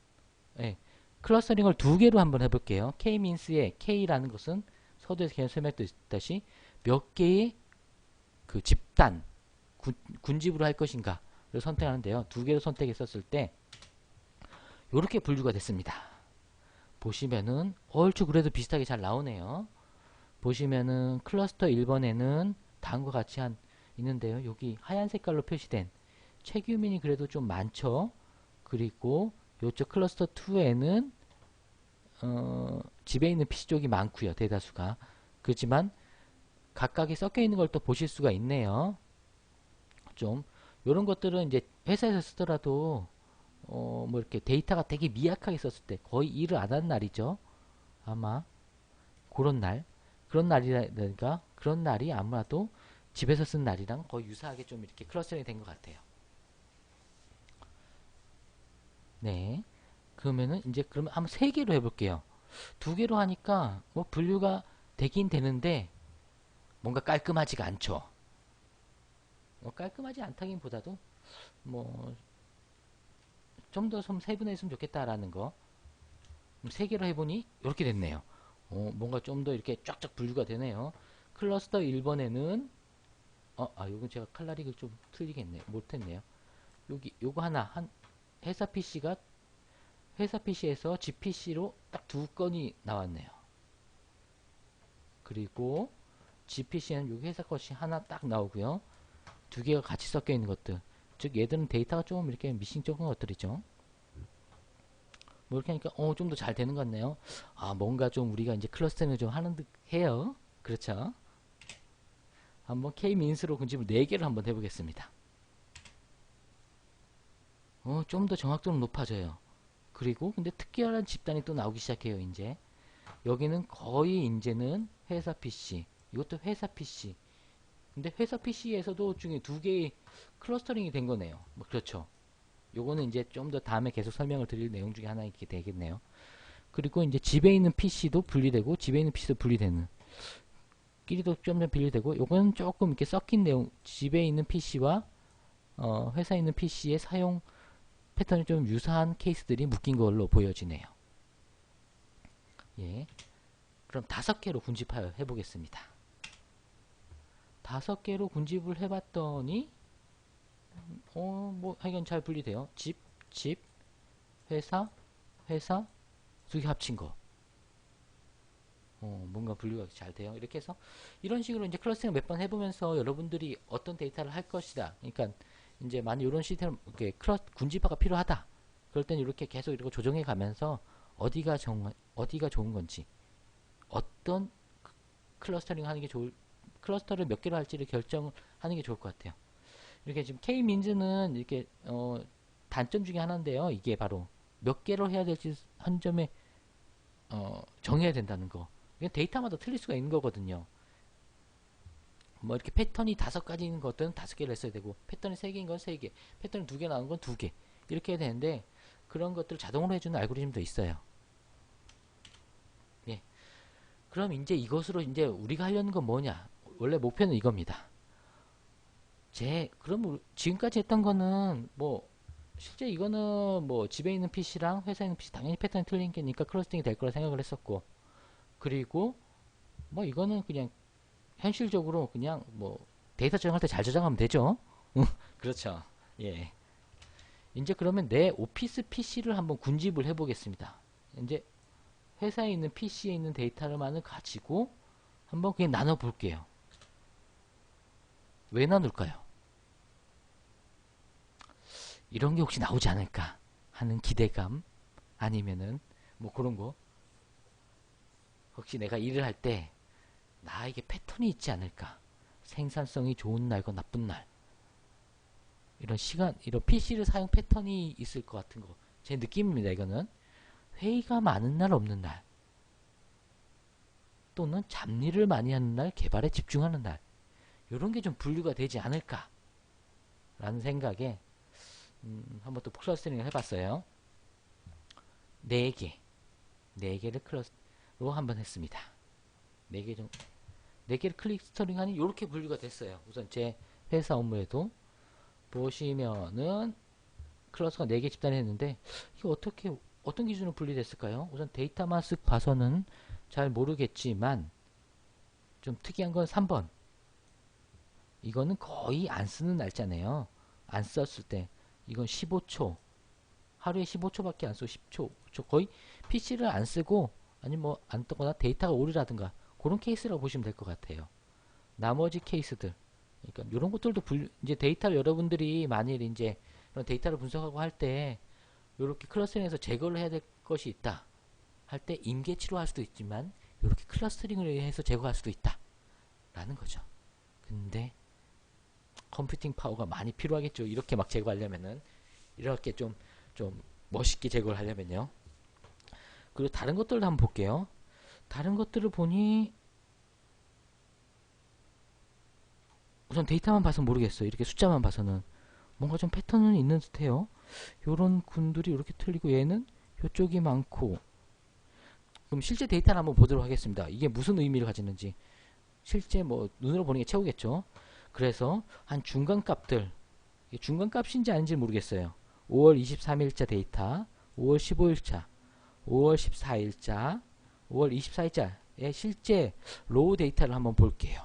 네, 클러스터링을 두 개로 한번 해볼게요. K-means의 K라는 것은 서두에서 계속 설명드렸다시 몇 개의 그 집단, 군집으로 할 것인가를 선택하는데요. 두 개로 선택했었을 때 이렇게 분류가 됐습니다. 보시면은 얼추 그래도 비슷하게 잘 나오네요. 보시면은 클러스터 1번에는 다음과 같이 있는데요. 여기 하얀 색깔로 표시된 최규민이 그래도 좀 많죠. 그리고 요쪽 클러스터 2에는 집에 있는 PC 쪽이 많고요. 대다수가. 그렇지만 각각이 섞여 있는 걸 또 보실 수가 있네요. 좀 요런 것들은 이제 회사에서 쓰더라도 뭐 이렇게 데이터가 되게 미약하게 썼을 때 거의 일을 안 하는 날이죠. 아마 그런 날이라든가 그런 날이 아마도 집에서 쓴 날이랑 거의 유사하게 좀 이렇게 클러스터링이 된 것 같아요. 네. 그러면은 이제 그러면 한번 세 개로 해볼게요. 두 개로 하니까 뭐 분류가 되긴 되는데 뭔가 깔끔하지가 않죠. 깔끔하지 않다기보다도 뭐 좀 더 좀 세분화했으면 좋겠다라는 거. 세 개로 해보니 이렇게 됐네요. 뭔가 좀 더 이렇게 쫙쫙 분류가 되네요. 클러스터 1번에는 요건 제가 칼라릭을 좀 틀리겠네요. 못했네요. 요거 한 회사 PC에서 GPC로 딱 두 건이 나왔네요. 그리고 GPC는 여기 회사 것이 하나 딱 나오고요. 두 개가 같이 섞여 있는 것들. 즉 얘들은 데이터가 좀 이렇게 미싱적인 것들이죠. 뭐 이렇게 하니까 좀 더 잘 되는 것 같네요. 뭔가 좀 우리가 이제 클러스터링을 좀 하는 듯 해요. 그렇죠? 한번 K-민스로 군집을 4개를 한번 해보겠습니다. 좀 더 정확도는 높아져요. 그리고 근데 특별한 집단이 또 나오기 시작해요. 이제 여기는 거의 이제는 회사 PC, 이것도 회사 PC. 근데 회사 PC에서도 중에 두 개의 클러스터링이 된 거네요. 뭐 그렇죠. 요거는 이제 좀 더 다음에 계속 설명을 드릴 내용 중에 하나 있게 되겠네요. 그리고 이제 집에 있는 PC도 분리되고 집에 있는 PC도 분리되는 끼리도 좀 분리되고 요거는 조금 이렇게 섞인 내용, 집에 있는 PC와 회사에 있는 PC의 사용 패턴이 좀 유사한 케이스들이 묶인 걸로 보여지네요. 예. 그럼 5개로 군집하여 해보겠습니다. 5개로 군집을 해봤더니 뭐 하여간 잘 분리돼요. 집, 회사, 두 개 합친 거. 뭔가 분류가 잘 돼요. 이렇게 해서 이런 식으로 이제 클러스팅 몇 번 해보면서 여러분들이 어떤 데이터를 할 것이다. 그러니까 이제 만약 이런 시스템 이렇게 군집화가 필요하다. 그럴 땐 이렇게 계속 이렇게 조정해 가면서 어디가 좋은 건지, 어떤 클러스터링 하는 게 클러스터를 몇 개로 할지를 결정하는 게 좋을 것 같아요. 이렇게 지금 K-민즈는 이렇게 단점 중에 하나인데요. 이게 바로 몇 개로 해야 될지 한 점에 정해야 된다는 거. 이게 데이터마다 틀릴 수가 있는 거거든요. 뭐 이렇게 패턴이 5가지인 것들은 5개를 했어야 되고, 패턴이 3개인 건 3개, 패턴이 2개 나온 건 2개 이렇게 해야 되는데 그런 것들을 자동으로 해주는 알고리즘도 있어요. 예. 그럼 이제 이것으로 이제 우리가 하려는 건 뭐냐? 원래 목표는 이겁니다. 그럼 지금까지 했던 거는 뭐 실제 이거는 뭐 집에 있는 PC랑 회사에 있는 PC 당연히 패턴이 틀린 게니까 클러스팅이 될 거라 생각을 했었고, 그리고 뭐 이거는 그냥 현실적으로 그냥 뭐 데이터 저장할 때 잘 저장하면 되죠. 그렇죠. 예. 이제 그러면 내 오피스 PC를 한번 군집을 해보겠습니다. 이제 회사에 있는 PC에 있는 데이터만을 가지고 한번 그냥 나눠볼게요. 왜 나눌까요? 이런 게 혹시 나오지 않을까 하는 기대감, 아니면은 뭐 그런 거, 혹시 내가 일을 할 때 나에게 패턴이 있지 않을까, 생산성이 좋은 날과 나쁜 날, 이런 이런 PC를 사용 패턴이 있을 것 같은 거, 제 느낌입니다. 이거는 회의가 많은 날, 없는 날, 또는 잡일을 많이 하는 날, 개발에 집중하는 날, 이런 게 좀 분류가 되지 않을까 라는 생각에 한번 또 클러스터링을 해봤어요. 4개를 클러스로 한번 했습니다. 4개를 클러스터링 하니 이렇게 분류가 됐어요. 우선 제 회사 업무에도 보시면은 클러스가 4개 집단을 했는데, 이거 어떤 기준으로 분리됐을까요? 우선 데이터만 쓱 봐서는 잘 모르겠지만, 좀 특이한 건 3번. 이거는 거의 안 쓰는 날짜네요. 안 썼을 때. 이건 15초. 하루에 15초밖에 안 쓰고 10초. 거의 PC를 안 쓰고, 아니 뭐 안 뜨거나 데이터가 오류라든가, 그런 케이스라고 보시면 될 것 같아요. 나머지 케이스들. 그러니까 이런 것들도 이제 데이터를 여러분들이 만일 이제 그런 데이터를 분석하고 할 때, 이렇게 클러스터링해서 제거를 해야 될 것이 있다 할 때 임계치로 할 수도 있지만, 이렇게 클러스터링을 해서 제거할 수도 있다 라는 거죠. 근데 컴퓨팅 파워가 많이 필요하겠죠. 이렇게 막 제거하려면은, 이렇게 좀 멋있게 제거를 하려면요. 그리고 다른 것들도 한번 볼게요. 다른 것들을 보니 우선 데이터만 봐서 모르겠어요. 이렇게 숫자만 봐서는 뭔가 좀 패턴은 있는 듯해요. 요런 군들이 이렇게 틀리고, 얘는 요쪽이 많고. 그럼 실제 데이터를 한번 보도록 하겠습니다. 이게 무슨 의미를 가지는지. 실제 뭐 눈으로 보는 게 최고겠죠. 그래서 한 중간값들, 이게 중간값인지 아닌지 모르겠어요. 5월 23일자 데이터, 5월 15일자, 5월 14일자, 5월 24일자의 실제 로우 데이터를 한번 볼게요.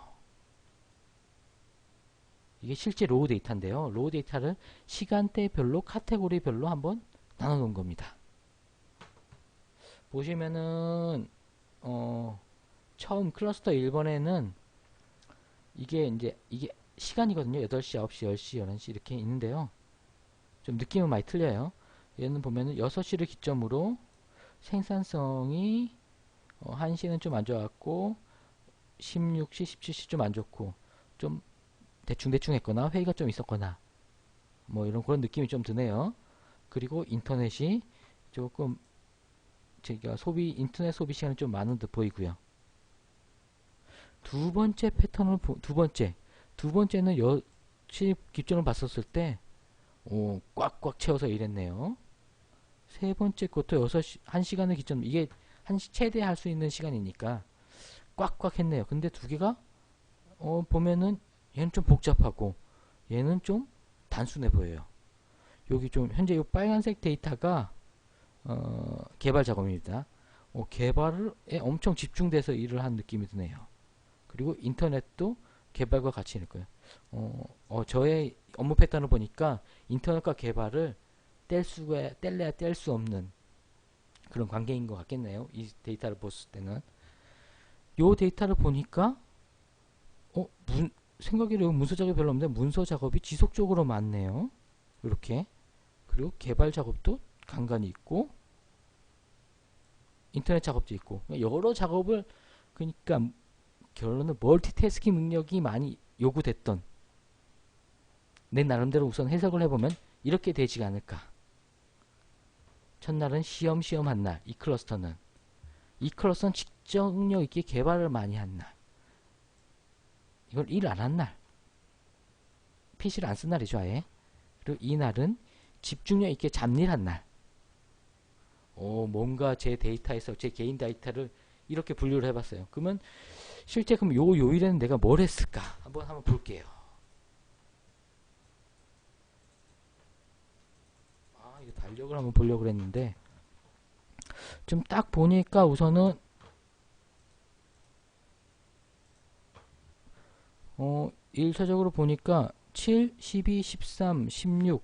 이게 실제 로우 데이터인데요. 로우 데이터를 시간대별로, 카테고리별로 한번 나눠 놓은 겁니다. 보시면은 처음 클러스터 1번에는 이게 시간이거든요. 8시, 9시, 10시, 11시 이렇게 있는데요. 좀 느낌은 많이 틀려요. 얘는 보면은 6시를 기점으로 생산성이 1시는 좀 안 좋았고, 16시, 17시 좀 안 좋고, 좀 대충 했거나 회의가 좀 있었거나 뭐 이런 그런 느낌이 좀 드네요. 그리고 인터넷이 조금 제가 인터넷 소비 시간이 좀 많은 듯 보이고요. 두 번째 패턴을 두 번째는 10시 기준으로 봤었을 때 꽉꽉 채워서 일했네요. 세 번째 것도 1시간을 기준, 이게 최대 할 수 있는 시간이니까 꽉꽉 했네요. 근데 두 개가 보면은 얘는 좀 복잡하고 얘는 좀 단순해 보여요. 여기 좀 현재 이 빨간색 데이터가 개발 작업입니다. 개발에 엄청 집중돼서 일을 한 느낌이 드네요. 그리고 인터넷도 개발과 같이 할 거예요. 저의 업무 패턴을 보니까 인터넷과 개발을 뗄래야 뗄 수 없는 그런 관계인 것 같겠네요. 이 데이터를 봤을 때는. 이 데이터를 보니까 생각에는 문서 작업이 별로 없는데 문서 작업이 지속적으로 많네요. 이렇게. 그리고 개발 작업도 간간히 있고, 인터넷 작업도 있고, 여러 작업을, 그러니까 결론은 멀티태스킹 능력이 많이 요구됐던, 내 나름대로 우선 해석을 해보면 이렇게 되지 않을까. 첫날은 시험시험 한 날, 이 클러스터는 직접력 있게 개발을 많이 한 날, 이걸 일 안 한 날, PC를 안 쓴 날이죠 아예. 그리고 이 날은 집중력 있게 잡일한 날. 뭔가 제 데이터에서 제 개인 데이터를 이렇게 분류를 해봤어요. 그러면 실제 그럼 요일에는 내가 뭘 했을까 한번 볼게요. 전력을 한번 보려고 했는데 좀 딱 보니까 우선은 1차적으로 보니까 7, 12, 13, 16,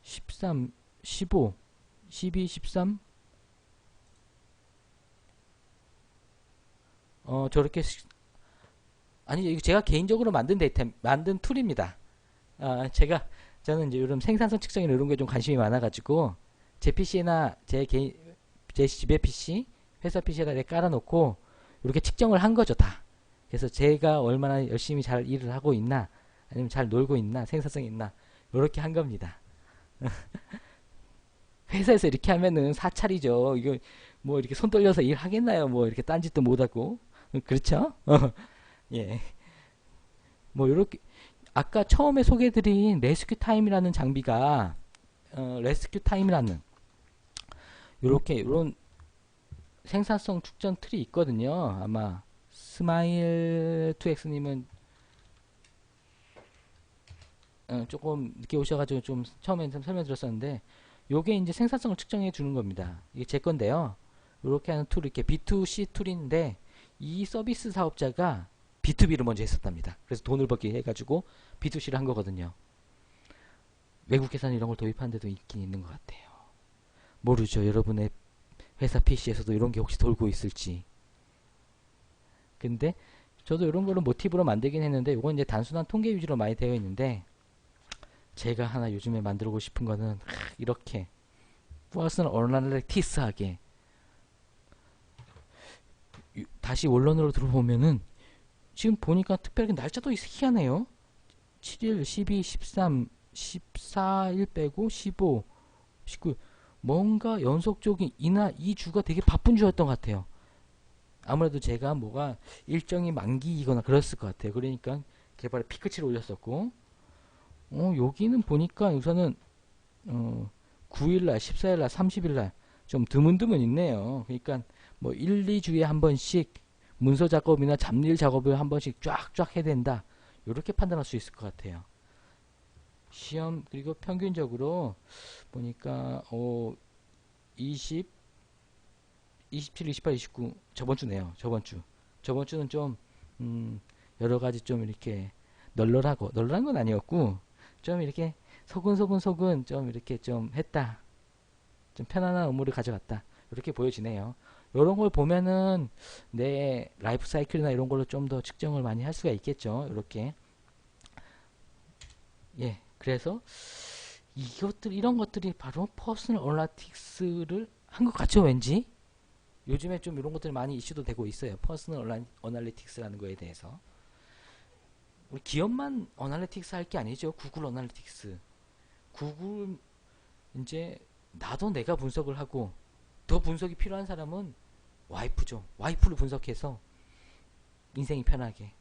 13, 15, 12, 13 저렇게 아니 이거 제가 개인적으로 만든 만든 툴입니다. 저는 이제 요즘 생산성 측정이나 이런 게 좀 관심이 많아가지고 제 PC나 제 집의 PC, 회사 PC에다 깔아놓고 이렇게 측정을 한 거죠 다. 그래서 제가 얼마나 열심히 잘 일을 하고 있나, 아니면 잘 놀고 있나, 생산성이 있나 이렇게 한 겁니다. 회사에서 이렇게 하면은 사찰이죠. 이거 뭐 이렇게 손 떨려서 일 하겠나요? 뭐 이렇게 딴짓도 못하고 그렇죠? 예. 뭐 이렇게 아까 처음에 소개해드린 레스큐 타임이라는 장비가 레스큐 타임이라는 요렇게 이런 생산성 축전 툴이 있거든요. 아마 스마일 2X님은 조금 늦게 오셔가지고 좀 처음에 좀 설명드렸었는데 요게 이제 생산성을 측정해 주는 겁니다. 이게 제 건데요. 이렇게 하는 툴, 이렇게 B2C 툴인데 이 서비스 사업자가 B2B를 먼저 했었답니다. 그래서 돈을 벌기 해가지고 B2C를 한 거거든요. 외국에서는 이런 걸 도입하는 데도 있긴 있는 것 같아요. 모르죠. 여러분의 회사 PC에서도 이런 게 혹시 돌고 있을지. 근데 저도 이런 거를 모티브로 만들긴 했는데 이건 이제 단순한 통계 위주로 많이 되어 있는데 제가 하나 요즘에 만들고 싶은 거는 이렇게 퍼스널 어널리티스하게 다시 원론으로 들어보면은 지금 보니까 특별하게 날짜도 희한해요. 7일, 12, 13, 14일 빼고 15, 19 뭔가 연속적인 이 주가 되게 바쁜 주였던 것 같아요. 아무래도 제가 뭐가 일정이 만기이거나 그랬을 것 같아요. 그러니까 개발에 피크치를 올렸었고 여기는 보니까 우선은 9일날, 14일날, 30일날 좀 드문드문 있네요. 그러니까 뭐 1, 2주에 한 번씩 문서 작업이나 잡일 작업을 한 번씩 쫙쫙 해야 된다. 이렇게 판단할 수 있을 것 같아요. 시험 그리고 평균적으로 보니까 20, 27, 28, 29 저번 주네요. 저번 주는 좀 여러 가지 좀 이렇게 널널한 건 아니었고 좀 이렇게 소근소근 좀 이렇게 좀 했다. 좀 편안한 업무를 가져갔다. 이렇게 보여지네요. 이런 걸 보면은 내 라이프 사이클이나 이런 걸로 좀 더 측정을 많이 할 수가 있겠죠. 이렇게. 예. 그래서 이런 것들이 바로 퍼스널 어널리틱스를 한 것 같죠, 왠지? 요즘에 좀 이런 것들이 많이 이슈도 되고 있어요. 퍼스널 어널리틱스라는 거에 대해서. 우리 기업만 어널리틱스 할 게 아니죠. 구글 어널리틱스. 구글 이제 나도 내가 분석을 하고 더 분석이 필요한 사람은 와이프죠. 와이프를 분석해서 인생이 편하게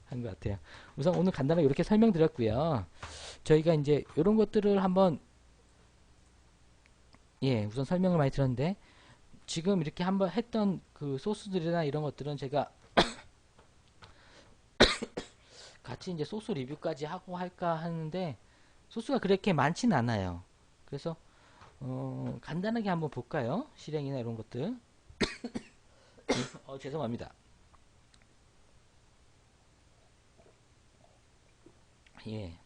한 것 같아요. 우선 오늘 간단하게 이렇게 설명드렸고요. 저희가 이제 이런 것들을 한번 우선 설명을 많이 들었는데 지금 이렇게 한번 했던 그 소스들이나 이런 것들은 제가 같이 이제 소스 리뷰까지 하고 할까 하는데 소스가 그렇게 많진 않아요. 그래서 간단하게 한번 볼까요? 실행이나 이런 것들. 죄송합니다. 예.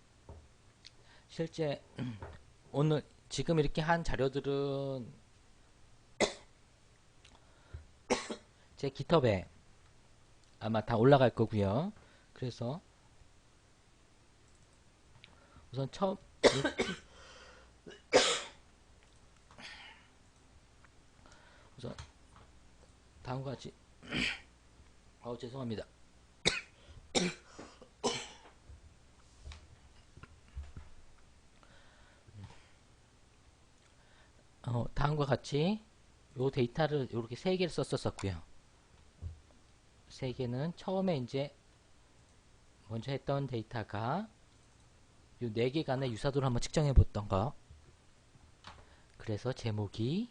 실제 오늘 지금 이렇게 한 자료들은 제 깃허브에 아마 다 올라갈 거고요. 그래서 우선 처음 우선 다음과 같이 죄송합니다. 다음과 같이 요 데이터를 이렇게 세 개를 썼었고요. 세 개는 처음에 이제 먼저 했던 데이터가 요 네 개 간의 유사도를 한번 측정해 봤던 거. 그래서 제목이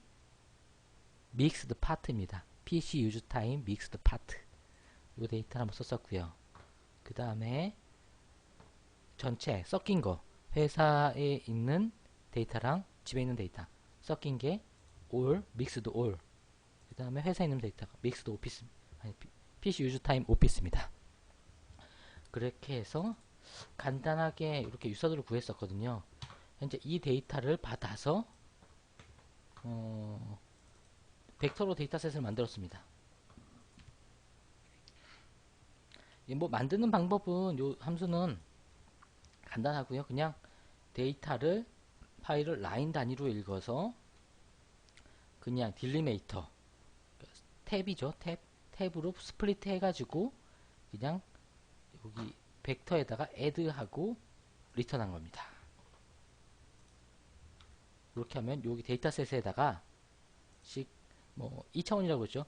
믹스드 파트입니다. PC 유즈 타임 믹스드 파트. 요 데이터를 한번 썼었고요. 그 다음에 전체 섞인 거 회사에 있는 데이터랑 집에 있는 데이터 섞인 게 all, mixed all. 그 다음에 회사에 있는 데이터가 mixed office, 아니 PC use time office입니다. 그렇게 해서 간단하게 이렇게 유서들을 구했었거든요. 현재 이 데이터를 받아서 벡터로 데이터셋을 만들었습니다. 뭐 만드는 방법은 요 함수는 간단하고요. 그냥 데이터를 파일을 라인 단위로 읽어서 그냥 딜리메이터 탭이죠. 탭으로 스플릿 해가지고 그냥 여기 벡터에다가 add하고 리턴한 겁니다. 이렇게 하면 여기 데이터셋에다가 뭐 2차원이라고 했죠.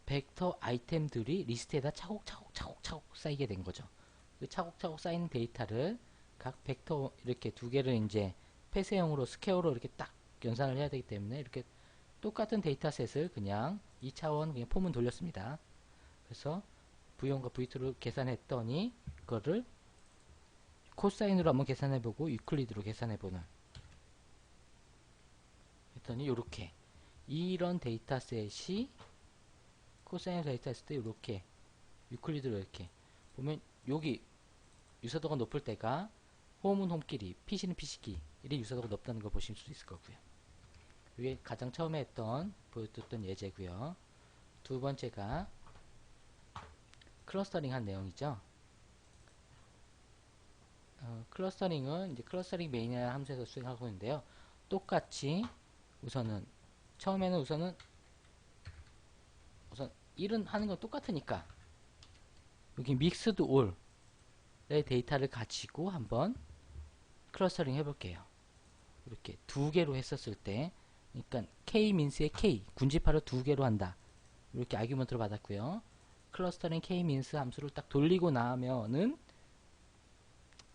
벡터 아이템들이 리스트에다 차곡차곡 쌓이게 된 거죠. 그 차곡차곡 쌓이는 데이터를 각 벡터 이렇게 두 개를 이제 폐쇄형으로 스퀘어로 이렇게 딱 연산을 해야 되기 때문에 이렇게 똑같은 데이터셋을 그냥 2차원 그냥 폼은 돌렸습니다. 그래서 V1과 V2를 계산했더니 그거를 코사인으로 한번 계산해보고 유클리드로 계산해보는 했더니 요렇게 이런 데이터셋이 코사인 데이터 했을 때 이렇게 유클리드로 이렇게 보면 여기 유사도가 높을 때가 홈은 홈끼리 PC는 PC끼리 유사도가 높다는 걸 보실 수 있을 거고요. 이게 가장 처음에 보여줬던 예제고요. 두 번째가 클러스터링 한 내용이죠. 클러스터링은 이제 클러스터링 메인이라는 함수에서 수행하고 있는데요. 똑같이 처음에는 우선 일은 하는 건 똑같으니까 여기 믹스드 올의 데이터를 가지고 한번 클러스터링 해볼게요. 이렇게 두 개로 했었을 때 그러니까 k-mins의 k 군집합을 두 개로 한다. 이렇게 아규먼트로 받았고요. 클러스터링 k-mins 함수를 딱 돌리고 나면은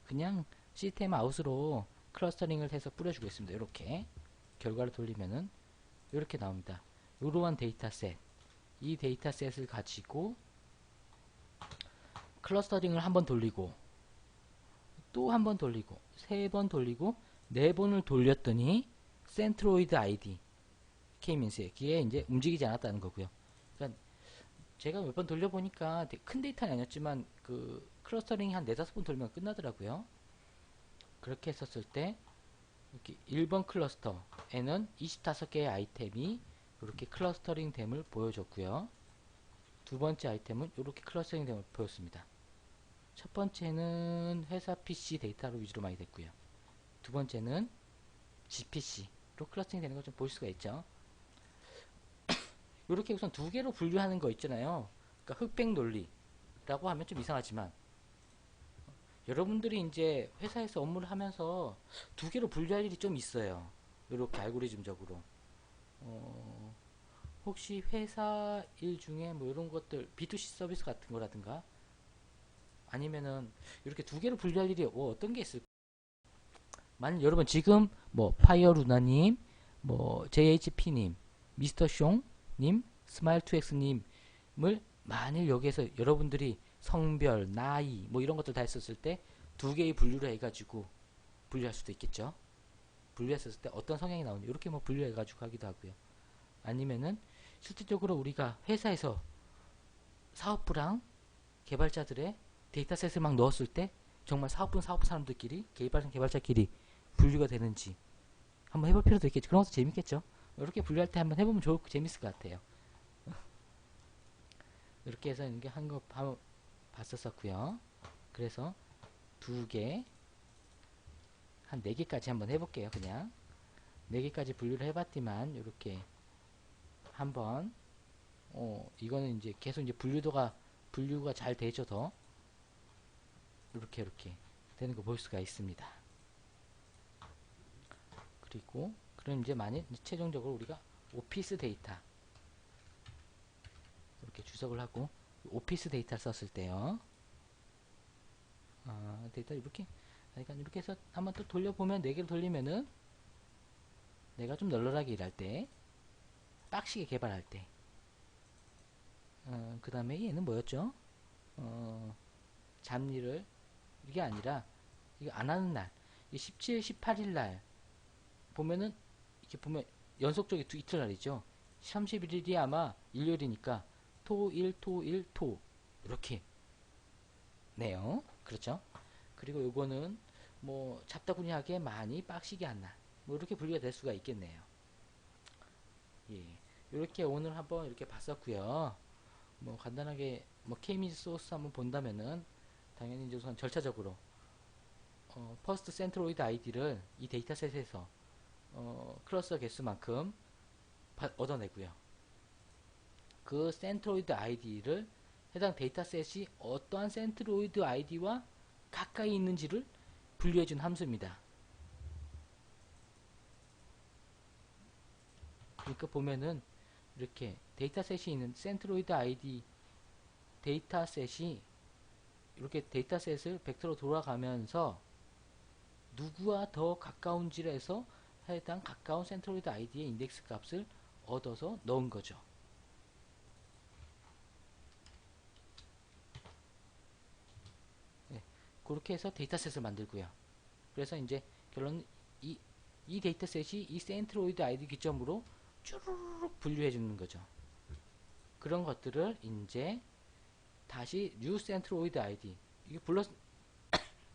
그냥 시스템 아웃으로 클러스터링을 해서 뿌려주고 있습니다. 이렇게 결과를 돌리면은 이렇게 나옵니다. 이러한 데이터셋, 이 데이터셋을 가지고 클러스터링을 한번 돌리고 또 한 번 돌리고 세 번 돌리고 네 번을 돌렸더니 센트로이드 ID k-mins에 기에 이제 움직이지 않았다는 거고요. 그러니까 제가 몇 번 돌려보니까 큰 데이터는 아니었지만 그 클러스터링이 한 4-5번 돌면 끝나더라고요. 그렇게 했었을 때 이렇게 1번 클러스터에는 25개의 아이템이 이렇게 클러스터링 됨을 보여줬고요. 두 번째 아이템은 이렇게 클러스터링 됨을 보였습니다. 첫 번째는 회사 PC 데이터로 위주로 많이 됐고요. 두 번째는 GPC로 클러스터링 되는 걸 좀 볼 수가 있죠. 이렇게 우선 두 개로 분류하는 거 있잖아요. 그러니까 흑백 논리라고 하면 좀 이상하지만 여러분들이 이제 회사에서 업무를 하면서 두 개로 분류할 일이 좀 있어요. 이렇게 알고리즘적으로. 혹시 회사 일 중에 뭐 이런 것들 B2C 서비스 같은 거라든가 아니면은 이렇게 두 개로 분류할 일이 어떤 게 있을까? 만약 여러분 지금 뭐 파이어루나님, 뭐 JHP님, 미스터 숑님, 스마일2X님을 만일 여기에서 여러분들이 성별, 나이 뭐 이런 것들 다 했었을 때 두 개의 분류를 해가지고 분류할 수도 있겠죠. 분류했을 때 어떤 성향이 나오냐 이렇게 뭐 분류해가지고 하기도 하고요. 아니면은 실질적으로 우리가 회사에서 사업부랑 개발자들의 데이터셋을 막 넣었을 때 정말 사업부 사람들끼리 개발자끼리 분류가 되는지 한번 해볼 필요도 있겠죠. 그런 것도 재밌겠죠. 이렇게 분류할 때 한번 해보면 재밌을 것 같아요. 이렇게 해서 이게 한 거 봤었고요. 그래서 두 개, 한 4개까지 한번 해볼게요. 그냥 4개까지 분류를 해봤지만 이렇게 한번 이거는 이제 계속 이제 분류가 잘 되죠. 더 이렇게 되는 거 볼 수가 있습니다. 그리고 그럼 이제 만약 최종적으로 우리가 오피스 데이터 이렇게 주석을 하고 오피스 데이터를 썼을 때요. 데이터 그러니까 이렇게 해서 한번 또 돌려보면 4개를 돌리면은 내가 좀 널널하게 일할 때 빡시게 개발할 때 그 다음에 얘는 뭐였죠? 잡일을 이게 아니라 이거 안 하는 날 17, 18일 날 보면은 이렇게 보면 연속적인 이틀날이죠. 31일이 아마 일요일이니까 토일 토일 토 이렇게 네요. 그렇죠. 그리고 요거는 뭐 잡다구니하게 많이 빡시게 한 날. 뭐 이렇게 분류가 될 수가 있겠네요. 예. 이렇게 오늘 한번 이렇게 봤었고요. 뭐 간단하게 뭐 케이미즈 소스 한번 본다면은 당연히 이제 우선 절차적으로 퍼스트 센트로이드 아이디를 이 데이터셋에서 클러스터 개수만큼 얻어내고요. 그 센트로이드 아이디를 해당 데이터셋이 어떠한 센트로이드 아이디와 가까이 있는지를 분류해준 함수입니다. 그러니까 보면은 이렇게 데이터셋이 있는 센트로이드 아이디 데이터셋이 이렇게 데이터셋을 벡터로 돌아가면서 누구와 더 가까운지를 해서 해당 가까운 센트로이드 아이디의 인덱스 값을 얻어서 넣은 거죠. 네, 그렇게 해서 데이터셋을 만들고요. 그래서 이제 결론은 이 데이터셋이 이 센트로이드 아이디 기점으로 쭈르륵 분류해 주는 거죠. 그런 것들을 이제 다시 뉴 센트로이드 아이디 이게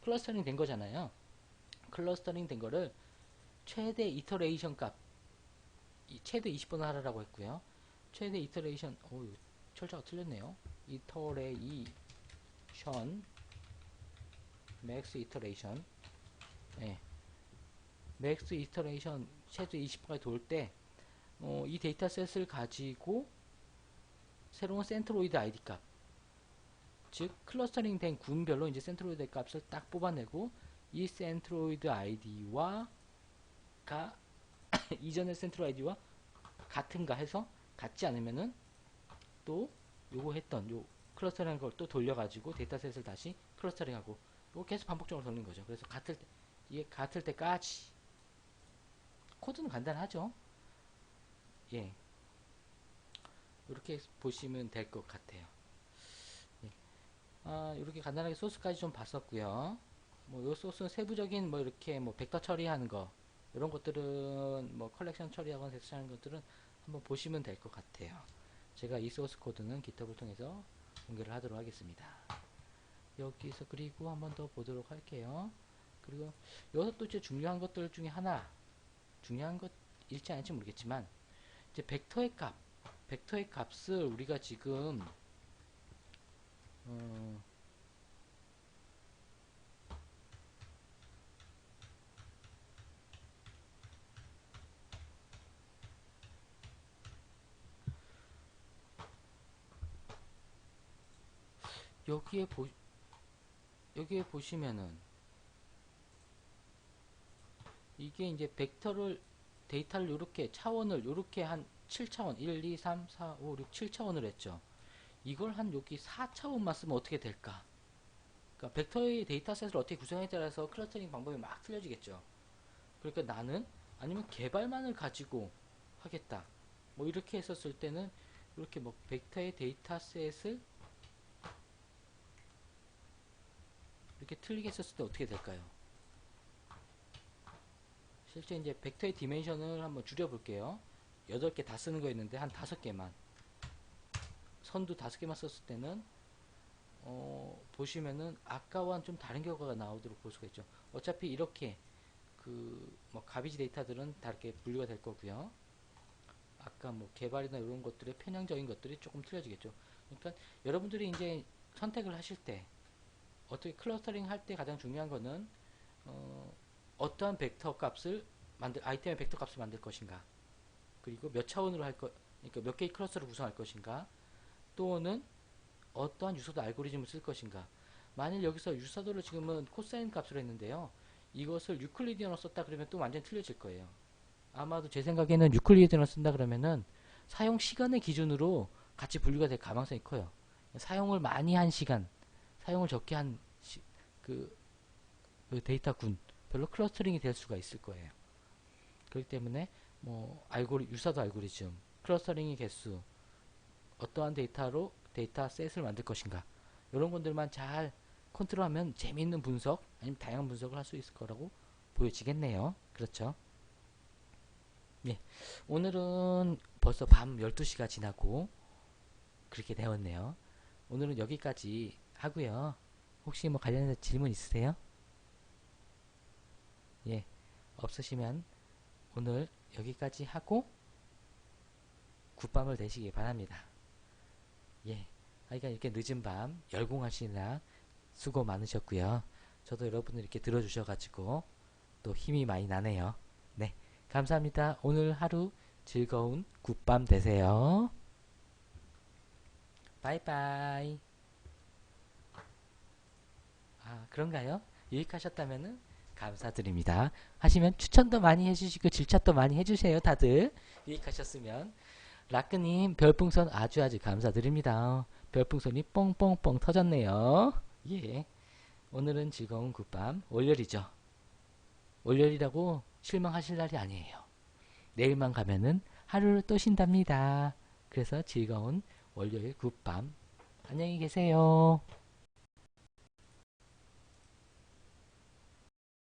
클러스터링 된 거잖아요. 클러스터링 된 거를 최대 이터레이션 값 최대 20번을 하라고 했고요. 최대 이터레이션 철자가 틀렸네요. 이터레이션 맥스 이터레이션 네. 맥스 이터레이션 최대 20번까지 돌 때 이 데이터셋을 가지고 새로운 센트로이드 아이디 값 즉 클러스터링 된 군별로 이제 센트로이드 값을 딱 뽑아내고 이 센트로이드 아이디와 이전의 센트로이드 아이디와 같은가 해서 같지 않으면은 또 요거 했던 요 클러스터링 걸 또 돌려가지고 데이터셋을 다시 클러스터링하고 요거 계속 반복적으로 돌리는 거죠. 그래서 이게 같을 때까지 코드는 간단하죠. 예, 이렇게 보시면 될 것 같아요. 예. 이렇게 간단하게 소스까지 좀 봤었고요. 뭐 요 소스는 세부적인 뭐 이렇게 뭐 벡터 처리하는 거 이런 것들은 뭐 컬렉션 처리하거나 섹션하는 것들은 한번 보시면 될 것 같아요. 제가 이 소스 코드는 GitHub을 통해서 공개를 하도록 하겠습니다. 여기서 그리고 한번 더 보도록 할게요. 그리고 여기서 또 이제 중요한 것들 중에 하나 중요한 것일지 아닐지 모르겠지만 이제 벡터의 값을 우리가 지금 여기에 보시면은 이게 이제 데이터를 요렇게 차원을 요렇게 한 7차원 1, 2, 3, 4, 5, 6, 7차원을 했죠. 이걸 한 여기 4차원만 쓰면 어떻게 될까? 그러니까 벡터의 데이터셋을 어떻게 구성에 따라서 클러스터링 방법이 막 틀려지겠죠. 그러니까 나는 아니면 개발만을 가지고 하겠다. 뭐 이렇게 했었을 때는 이렇게 뭐 벡터의 데이터셋을 이렇게 틀리게 했었을 때 어떻게 될까요? 실제 이제 벡터의 디멘션을 한번 줄여볼게요. 8개 다 쓰는 거 있는데 한 5개만 선두 5개만 썼을 때는 보시면은 아까와는 좀 다른 결과가 나오도록 볼 수가 있죠. 어차피 이렇게 뭐 가비지 데이터들은 다르게 분류가 될 거고요. 아까 뭐 개발이나 이런 것들의 편향적인 것들이 조금 틀려지겠죠. 그러니까 여러분들이 이제 선택을 하실 때 어떻게 클러스터링 할 때 가장 중요한 거는 어떠한 벡터 값을 아이템의 벡터 값을 만들 것인가, 그리고 몇 차원으로 그러니까 몇 개의 클러스터를 구성할 것인가, 또는 어떠한 유서도 알고리즘을 쓸 것인가. 만일 여기서 유서도를 지금은 코사인 값으로 했는데요. 이것을 유클리디언으로 썼다 그러면 또 완전히 틀려질 거예요. 아마도 제 생각에는 유클리디언을 쓴다 그러면은 사용 시간의 기준으로 같이 분류가 될 가능성이 커요. 사용을 많이 한 시간, 사용을 적게 한 그 데이터군 별로 클러스터링이 될 수가 있을 거예요. 그렇기 때문에 뭐 유사도 알고리즘, 클러스터링의 개수, 어떠한 데이터셋을 만들 것인가, 이런 것들만 잘 컨트롤하면 재미있는 분석 아니면 다양한 분석을 할 수 있을 거라고 보여지겠네요. 그렇죠? 예. 오늘은 벌써 밤 12시가 지나고 그렇게 되었네요. 오늘은 여기까지 하고요. 혹시 뭐 관련해서 질문 있으세요? 예. 없으시면 오늘 여기까지 하고 굿밤을 되시기 바랍니다. 예. 그러니까 이렇게 늦은 밤 열공하시느라 수고 많으셨고요. 저도 여러분들 이렇게 들어주셔가지고 또 힘이 많이 나네요. 네. 감사합니다. 오늘 하루 즐거운 굿밤 되세요. 바이바이. 아, 그런가요? 유익하셨다면 감사드립니다. 하시면 추천도 많이 해주시고 질차도 많이 해주세요. 다들 유익하셨으면. 라크님 별풍선 아주 감사드립니다. 별풍선이 뽕뽕뽕 터졌네요. 예. 오늘은 즐거운 굿밤. 월요일이죠. 월요일이라고 실망하실 날이 아니에요. 내일만 가면은 하루를 또 쉰답니다. 그래서 즐거운 월요일 굿밤. 안녕히 계세요.